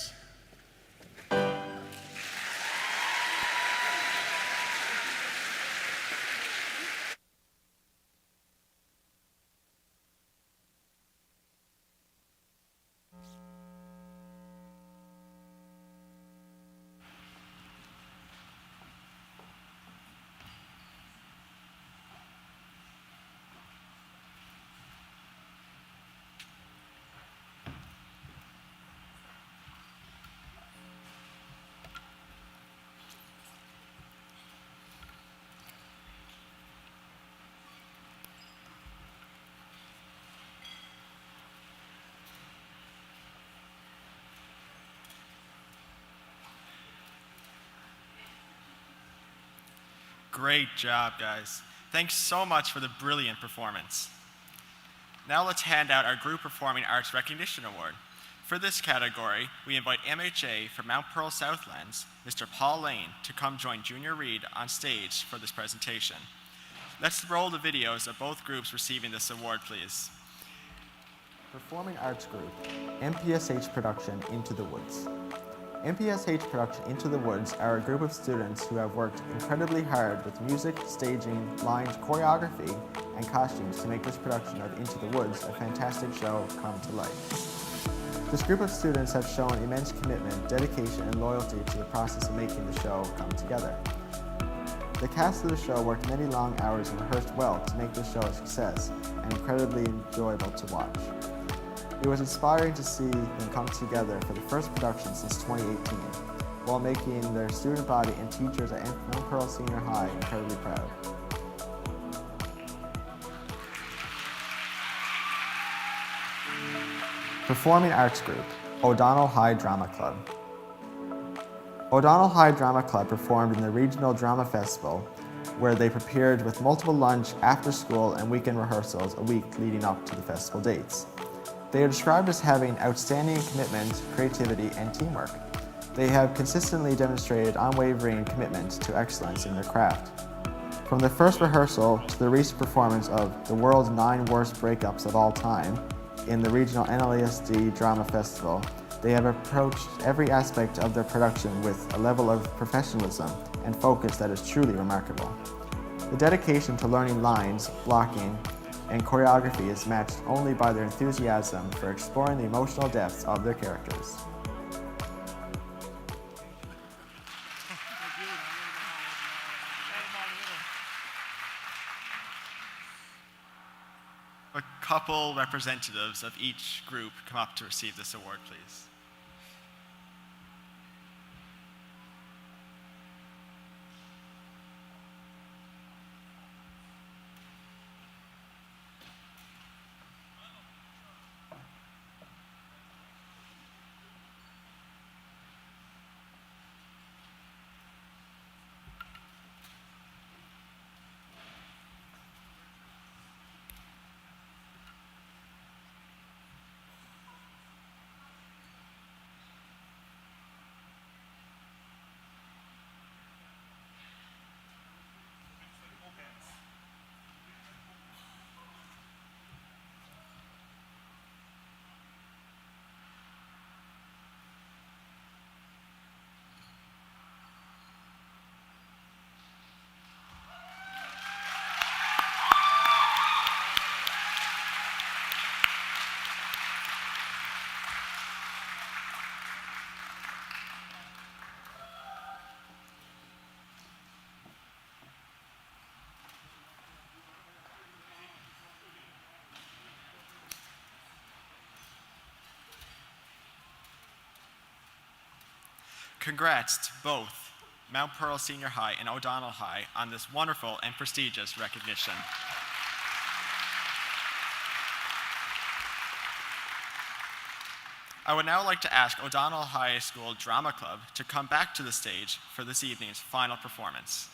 Great job, guys. Thanks so much for the brilliant performance. Now let's hand out our Group Performing Arts Recognition Award. For this category, we invite MHA from Mount Pearl Southlands, Mr. Paul Lane, to come join Junior Reed on stage for this presentation. Let's roll the videos of both groups receiving this award, please. Performing Arts Group, MPSH Production Into the Woods. MPSH Production Into the Woods are a group of students who have worked incredibly hard with music, staging, lines, choreography, and costumes to make this production of Into the Woods a fantastic show come to life. This group of students have shown immense commitment, dedication, and loyalty to the process of making the show come together. The cast of the show worked many long hours and rehearsed well to make the show a success and incredibly enjoyable to watch. It was inspiring to see them come together for the first production since 2018, while making their student body and teachers at Mount Pearl Senior High incredibly proud. Performing Arts Group, O'Donnell High Drama Club. O'Donnell High Drama Club performed in the Regional Drama Festival, where they prepared with multiple lunch, after-school, and weekend rehearsals a week leading up to the festival dates. They are described as having outstanding commitment, creativity, and teamwork. They have consistently demonstrated unwavering commitment to excellence in their craft. From the first rehearsal to the recent performance of The World's 9 Worst Breakups of All Time in the regional NLASD Drama Festival, they have approached every aspect of their production with a level of professionalism and focus that is truly remarkable. The dedication to learning lines, blocking, and choreography is matched only by their enthusiasm for exploring the emotional depths of their characters. A couple representatives of each group come up to receive this award, please. Congrats to both Mount Pearl Senior High and O'Donnell High on this wonderful and prestigious recognition. I would now like to ask O'Donnell High School Drama Club to come back to the stage for this evening's final performance.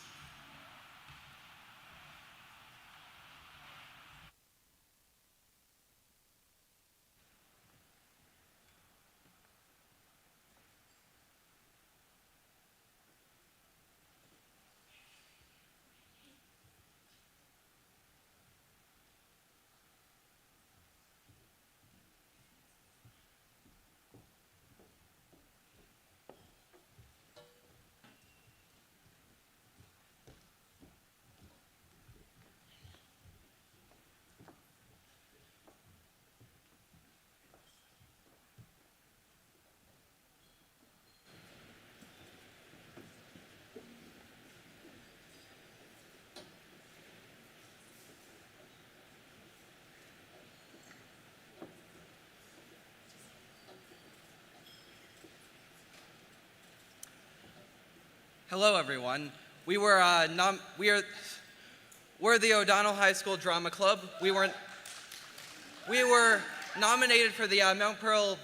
Hello, everyone. We're the O'Donnell High School Drama Club. We were nominated for the Mount Pearl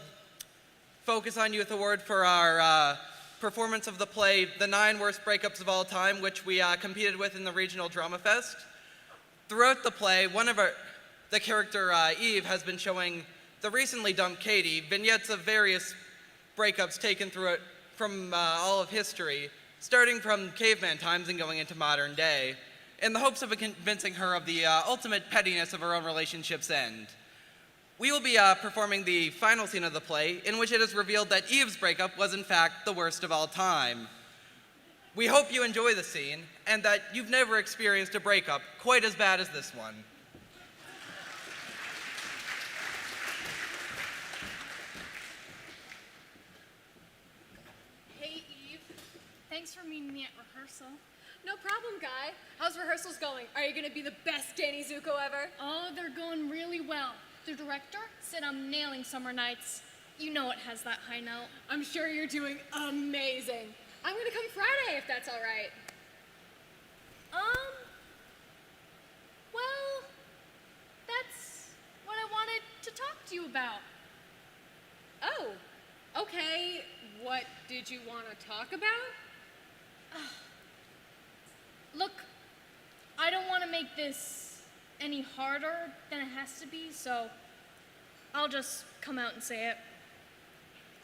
Focus on Youth Award for our performance of the play The 9 Worst Breakups of All Time, which we competed with in the Regional Drama Fest. Throughout the play, the character Eve has been showing the recently dumped Katie vignettes of various breakups taken through it from all of history, starting from caveman times and going into modern day, in the hopes of convincing her of the ultimate pettiness of her own relationship's end. We will be performing the final scene of the play, in which it is revealed that Eve's breakup was in fact the worst of all time. We hope you enjoy the scene, and that you've never experienced a breakup quite as bad as this one. Hey, Eve. Thanks for meeting me at rehearsal. No problem, Guy. How's rehearsals going? Are you going to be the best Danny Zuko ever? Oh, they're going really well. The director said I'm nailing Summer Nights. You know it has that high note. I'm sure you're doing amazing. I'm going to come Friday if that's all right. Well, that's what I wanted to talk to you about. Oh, okay. What did you want to talk about? Look, I don't want to make this any harder than it has to be, so I'll just come out and say it.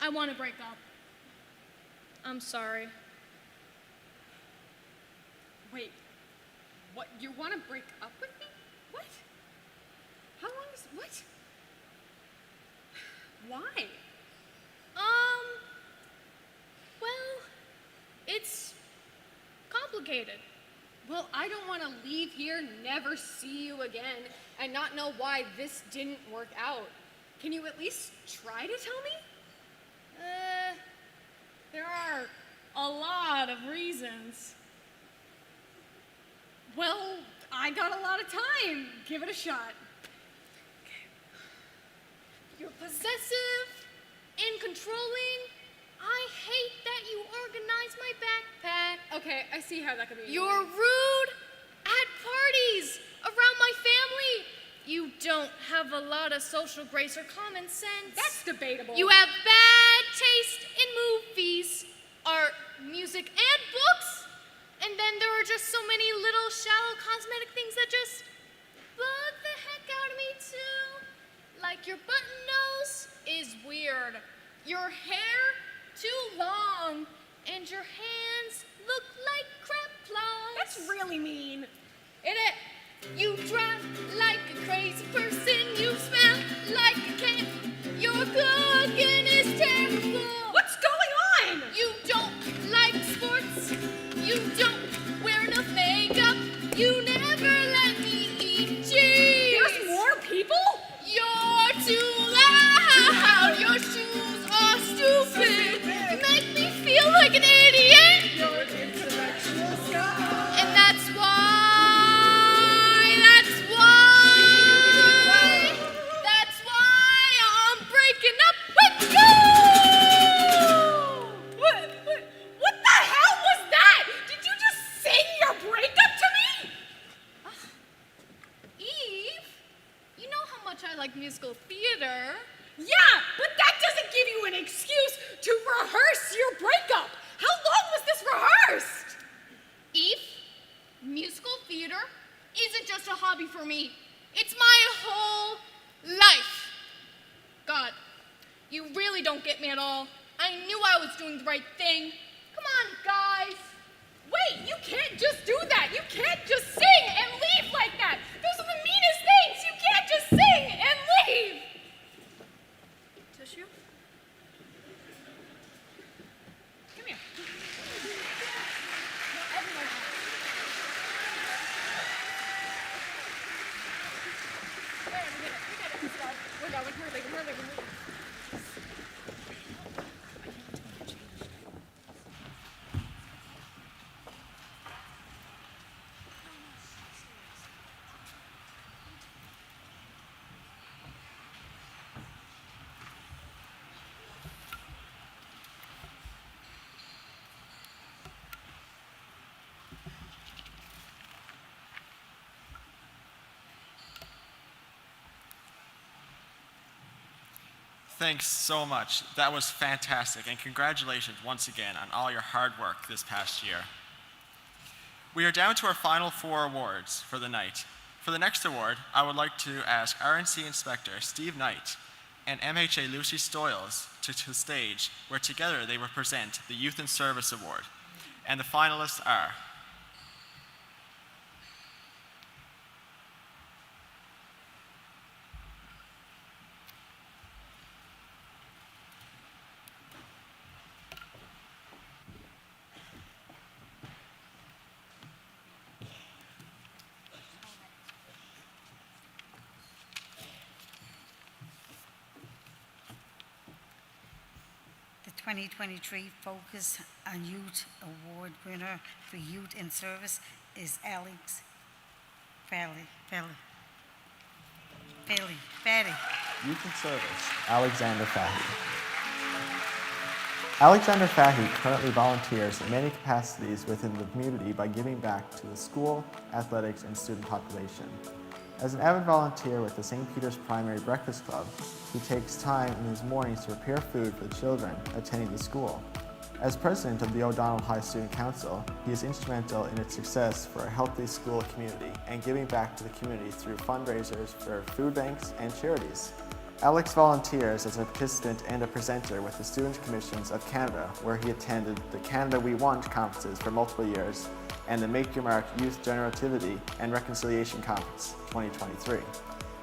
I want to break up. I'm sorry. Wait, what? You want to break up with me? What? How long is, what? Why? Well, it's complicated. Well, I don't want to leave here, never see you again, and not know why this didn't work out. Can you at least try to tell me? There are a lot of reasons. Well, I got a lot of time. Give it a shot. Okay. You're possessive and controlling. I hate that you organize my backpack. Okay, I see how that could be. You're rude at parties around my family. You don't have a lot of social grace or common sense. That's debatable. You have bad taste in movies, art, music, and books. And then there are just so many little shallow cosmetic things that just bug the heck out of me too. Like your button nose is weird. Your hair too long, and your hands look like crab claws. That's really mean. It. You drive like a crazy person. You smell like a cat. Your cooking is terrible. What's going on? You don't like sports. You don't wear enough makeup. You never let me eat cheese. There's more people? You're too loud. Your shoes are stupid. You make me feel like an idiot. You're an intellectual guy. And that's why I'm breaking up with you. What the hell was that? Did you just sing your breakup to me? Eve, you know how much I like musical theater. Yeah, but that doesn't give you an excuse to rehearse your breakup. How long was this rehearsed? Eve, musical theater isn't just a hobby for me. It's my whole life. God, you really don't get me at all. I knew I was doing the right thing. Come on, guys. Wait, you can't just do that. You can't just sing and leave like that. Those are the meanest things. You can't just sing and leave. Tissue? Come here. No, everyone. We're going. We're leaving. Thanks so much. That was fantastic, and congratulations once again on all your hard work this past year. We are down to our final 4 awards for the night. For the next award, I would like to ask RNC Inspector Steve Knight and MHA Lucy Stoyles to the stage, where together they will present the Youth in Service Award. And the finalists are The 2023 Focus on Youth Award winner for Youth in Service is Alex Fally. Youth in Service, Alexander Fahy. Alexander Fahy currently volunteers in many capacities within the community by giving back to the school, athletics, and student population. As an avid volunteer with the St. Peter's Primary Breakfast Club, he takes time in his mornings to prepare food for the children attending the school. As president of the O'Donnell High Student Council, he is instrumental in its success for a healthy school community and giving back to the community through fundraisers for food banks and charities. Alex volunteers as a participant and a presenter with the Students' Commissions of Canada, where he attended the Canada We Want conferences for multiple years and the Make Your Mark Youth Generativity and Reconciliation Conference 2023.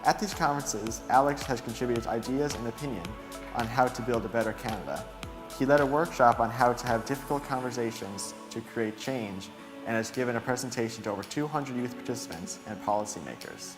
At these conferences, Alex has contributed ideas and opinion on how to build a better Canada. He led a workshop on how to have difficult conversations to create change and has given a presentation to over 200 youth participants and policymakers.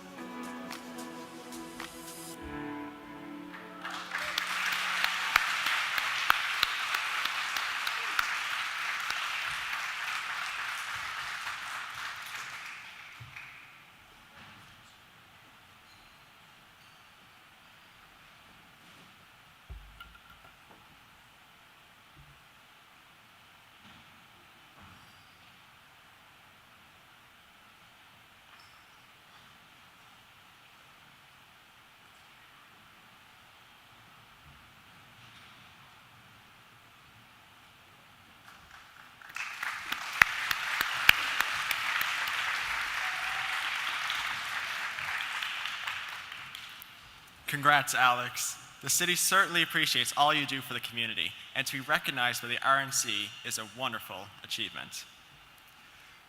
Congrats, Alex. The city certainly appreciates all you do for the community, and to be recognized by the RNC is a wonderful achievement.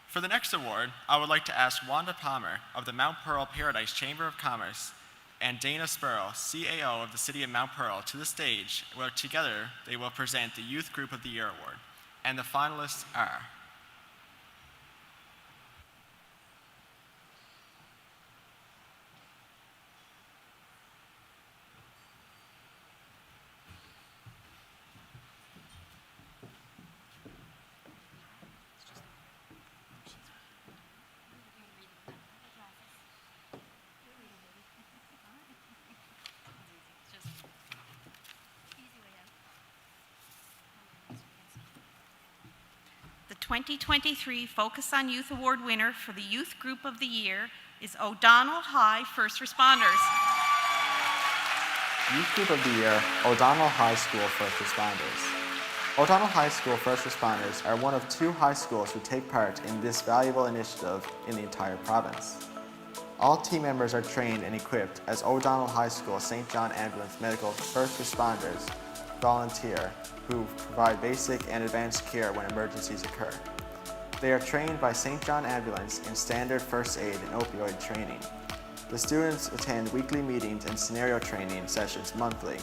For the next award, I would like to ask Wanda Palmer of the Mount Pearl Paradise Chamber of Commerce and Dana Spurl, CAO of the City of Mount Pearl, to the stage, where together they will present the Youth Group of the Year Award. And the finalists are The 2023 Focus on Youth Award winner for the Youth Group of the Year is O'Donnell High First Responders. Youth Group of the Year, O'Donnell High School First Responders. O'Donnell High School First Responders are one of 2 high schools who take part in this valuable initiative in the entire province. All team members are trained and equipped as O'Donnell High School St. John Ambulance Medical First Responders volunteer who provide basic and advanced care when emergencies occur. They are trained by St. John Ambulance in standard first aid and opioid training. The students attend weekly meetings and scenario training sessions monthly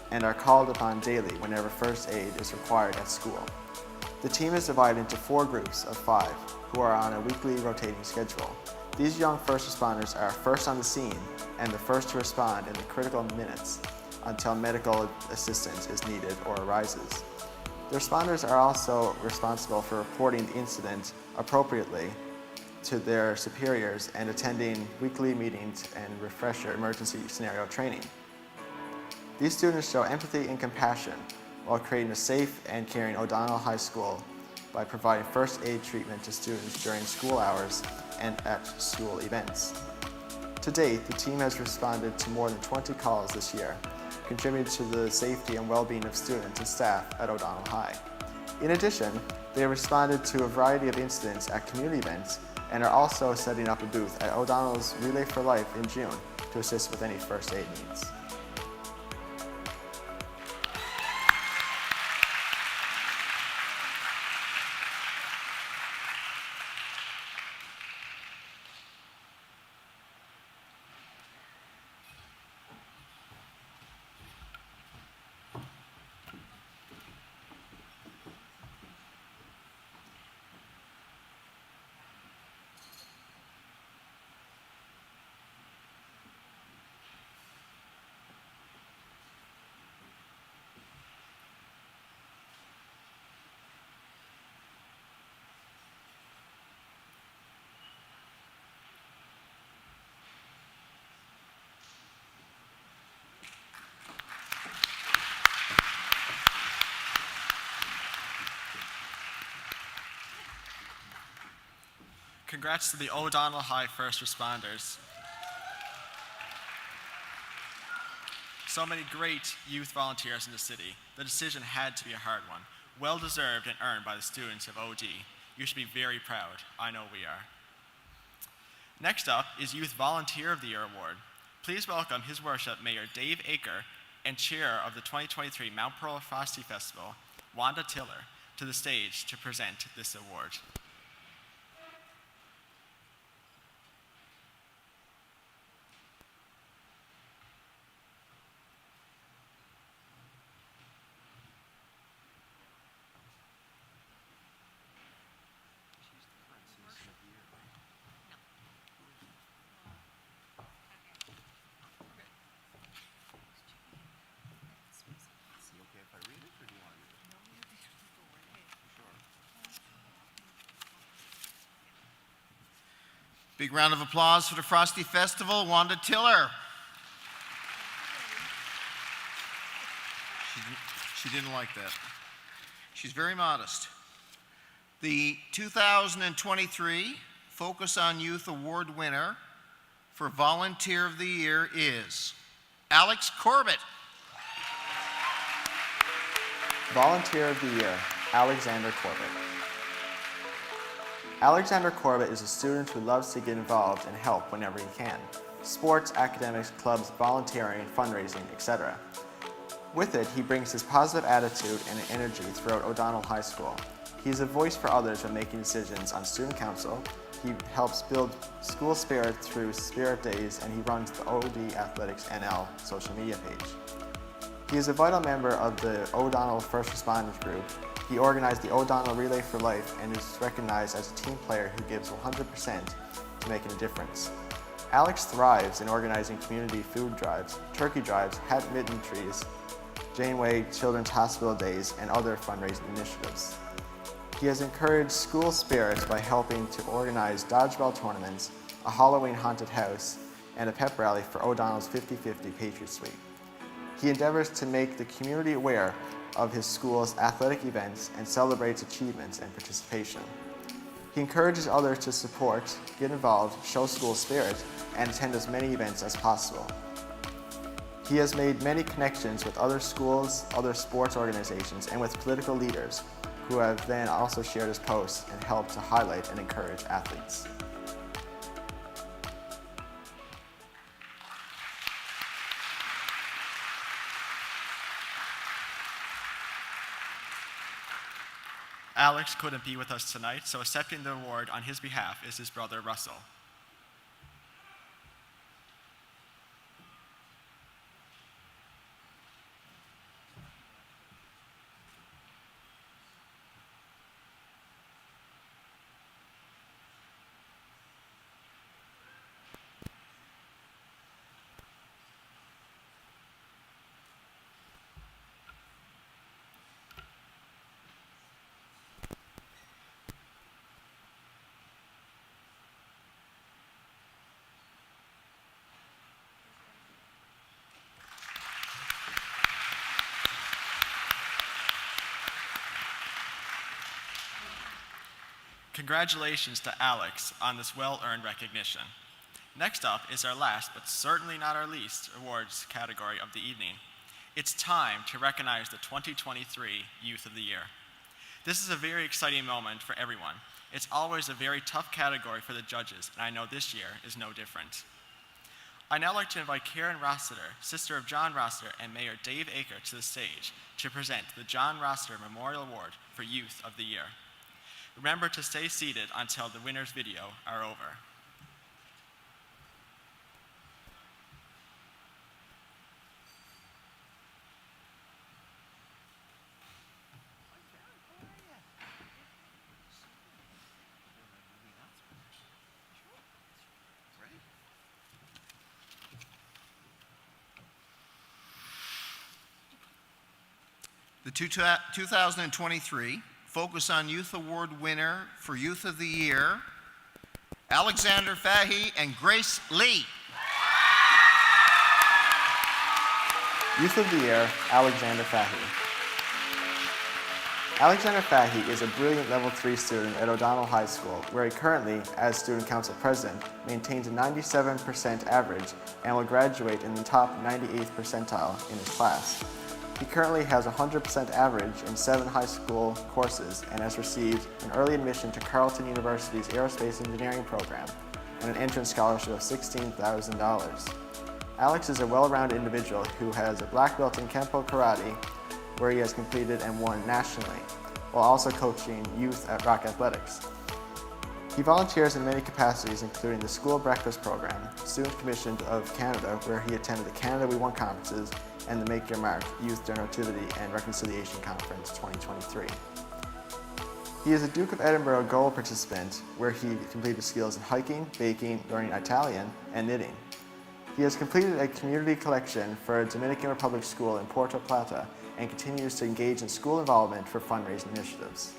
and are called upon daily whenever first aid is required at school. The team is divided into 4 groups of 5 who are on a weekly rotating schedule. These young first responders are first on the scene and the first to respond in the critical minutes until medical assistance is needed or arises. The responders are also responsible for reporting the incident appropriately to their superiors and attending weekly meetings and refresher emergency scenario training. These students show empathy and compassion while creating a safe and caring O'Donnell High School by providing first aid treatment to students during school hours and at school events. To date, the team has responded to more than 20 calls this year, contributing to the safety and well-being of students and staff at O'Donnell High. In addition, they have responded to a variety of incidents at community events and are also setting up a booth at O'Donnell's Relay for Life in June to assist with any first aid needs. Congrats to the O'Donnell High first responders. So many great youth volunteers in the city. The decision had to be a hard one. Well deserved and earned by the students of OD. You should be very proud. I know we are. Next up is Youth Volunteer of the Year Award. Please welcome His Worship Mayor Dave Aker and Chair of the 2023 Mount Pearl Frosty Festival, Wanda Tiller, to the stage to present this award. Big round of applause for the Frosty Festival, Wanda Tiller. She didn't like that. She's very modest. The 2023 Focus on Youth Award winner for Volunteer of the Year is Alex Corbett. Volunteer of the Year, Alexander Corbett. Alexander Corbett is a student who loves to get involved and help whenever he can. Sports, academics, clubs, volunteering, fundraising, etc. With it, he brings his positive attitude and energy throughout O'Donnell High School. He is a voice for others when making decisions on student council. He helps build school spirit through Spirit Days, and he runs the OD Athletics NL social media page. He is a vital member of the O'Donnell First Responders Group. He organized the O'Donnell Relay for Life and is recognized as a team player who gives 100% to making a difference. Alex thrives in organizing community food drives, turkey drives, hat mitten trees, Janeway Children's Hospital Days, and other fundraising initiatives. He has encouraged school spirit by helping to organize dodgeball tournaments, a Halloween haunted house, and a pep rally for O'Donnell's 50-50 Patriots Suite. He endeavors to make the community aware of his school's athletic events and celebrates achievements and participation. He encourages others to support, get involved, show school spirit, and attend as many events as possible. He has made many connections with other schools, other sports organizations, and with political leaders who have then also shared his posts and helped to highlight and encourage athletes. Alex couldn't be with us tonight, so accepting the award on his behalf is his brother Russell. Congratulations to Alex on this well-earned recognition. Next up is our last, but certainly not our least, awards category of the evening. It's time to recognize the 2023 Youth of the Year. This is a very exciting moment for everyone. It's always a very tough category for the judges, and I know this year is no different. I'd now like to invite Karen Rossiter, sister of John Rossiter, and Mayor Dave Aker to the stage to present the John Rossiter Memorial Award for Youth of the Year. Remember to stay seated until the winner's video are over. The 2023 Focus on Youth Award winner for Youth of the Year, Alexander Fahy and Grace Lee. Youth of the Year, Alexander Fahy. Alexander Fahy is a brilliant Level 3 student at O'Donnell High School, where he currently, as Student Council President, maintains a 97% average and will graduate in the top 98th percentile in his class. He currently has a 100% average in 7 high school courses and has received an early admission to Carleton University's Aerospace Engineering program and an entrance scholarship of $16,000. Alex is a well-rounded individual who has a black belt in Kempo Karate, where he has completed and won nationally, while also coaching youth at Rock Athletics. He volunteers in many capacities, including the School Breakfast Program, Student Commission of Canada, where he attended the Canada We Want conferences, and the Make Your Mark Youth Generativity and Reconciliation Conference 2023. He is a Duke of Edinburgh Gold participant, where he completed skills in hiking, baking, learning Italian, and knitting. He has completed a community collection for a Dominican Republic school in Puerto Plata and continues to engage in school involvement for fundraising initiatives.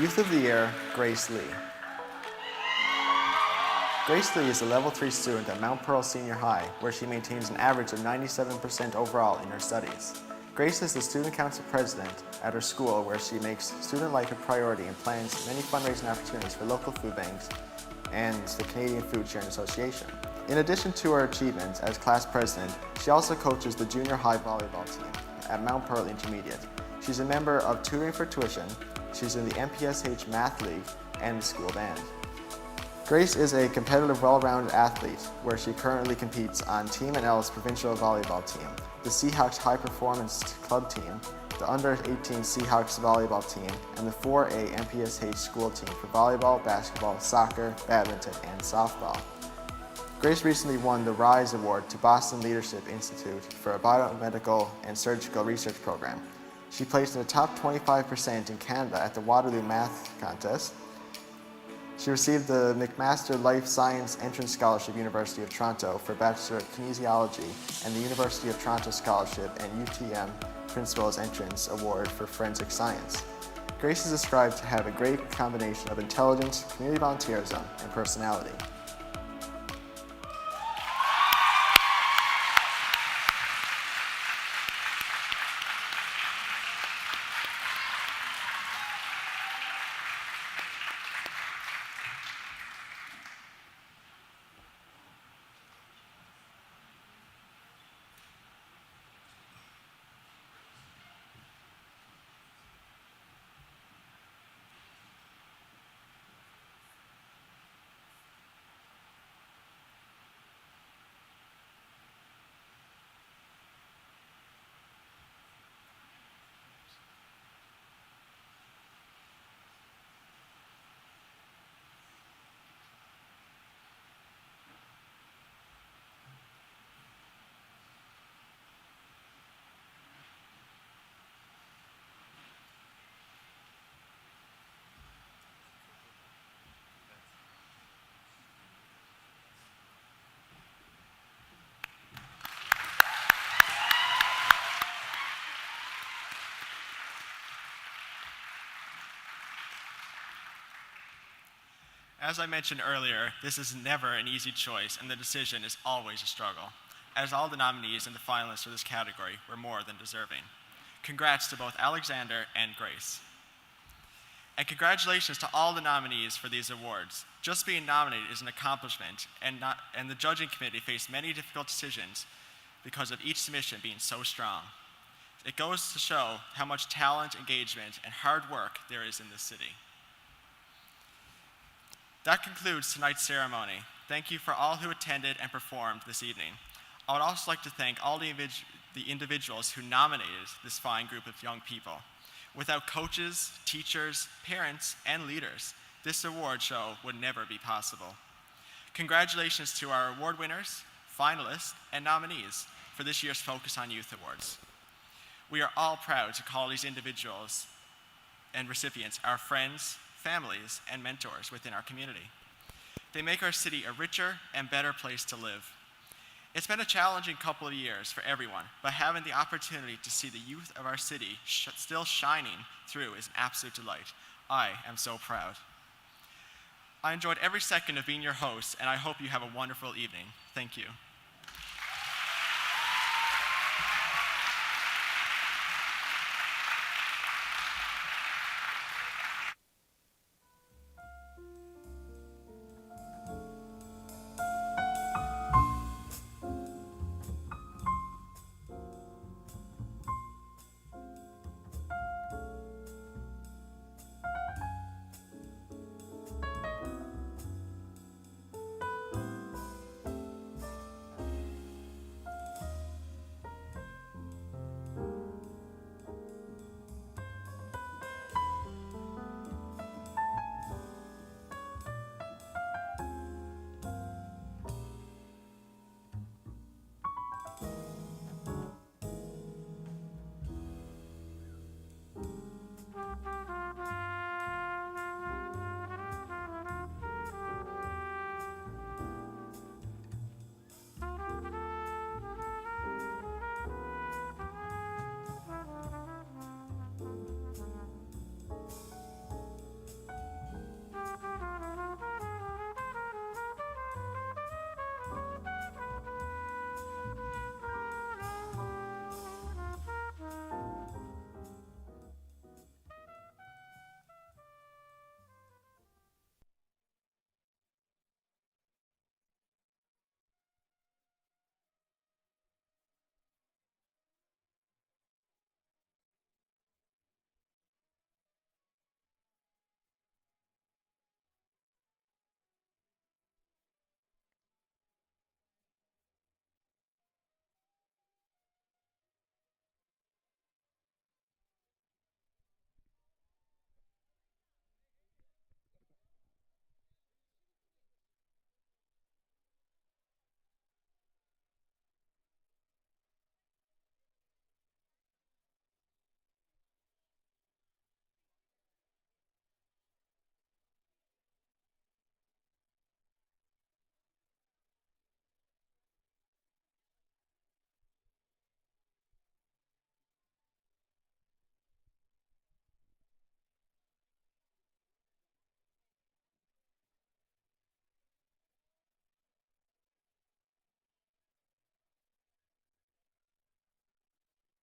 Youth of the Year, Grace Lee. Grace Lee is a Level 3 student at Mount Pearl Senior High, where she maintains an average of 97% overall in her studies. Grace is the Student Council President at her school, where she makes student life a priority and plans many fundraising opportunities for local food banks and the Canadian Food Sharing Association. In addition to her achievements as class president, she also coaches the junior high volleyball team at Mount Pearl Intermediate. She's a member of Tutoring for Tuition. She's in the MPSH Math League and the school band. Grace is a competitive, well-rounded athlete, where she currently competes on Team NL's provincial volleyball team, the Seahawks High Performance Club team, the Under-18 Seahawks volleyball team, and the 4A MPSH school team for volleyball, basketball, soccer, badminton, and softball. Grace recently won the RISE Award to Boston Leadership Institute for a biomedical and surgical research program. She placed in the top 25% in Canada at the Waterloo Math Contest. She received the McMaster Life Science Entrance Scholarship, University of Toronto, for Bachelor of Kinesiology, and the University of Toronto Scholarship and UTM Principal's Entrance Award for Forensic Science. Grace is described to have a great combination of intelligence, community volunteerism, and personality. As I mentioned earlier, this is never an easy choice, and the decision is always a struggle, as all the nominees and the finalists for this category were more than deserving. Congrats to both Alexander and Grace. And congratulations to all the nominees for these awards. Just being nominated is an accomplishment, and the judging committee faced many difficult decisions because of each submission being so strong. It goes to show how much talent, engagement, and hard work there is in this city. That concludes tonight's ceremony. Thank you for all who attended and performed this evening. I would also like to thank all the individuals who nominated this fine group of young people. Without coaches, teachers, parents, and leaders, this award show would never be possible. Congratulations to our award winners, finalists, and nominees for this year's Focus on Youth Awards. We are all proud to call these individuals and recipients our friends, families, and mentors within our community. They make our city a richer and better place to live. It's been a challenging couple of years for everyone, but having the opportunity to see the youth of our city still shining through is an absolute delight. I am so proud. I enjoyed every second of being your host, and I hope you have a wonderful evening. Thank you.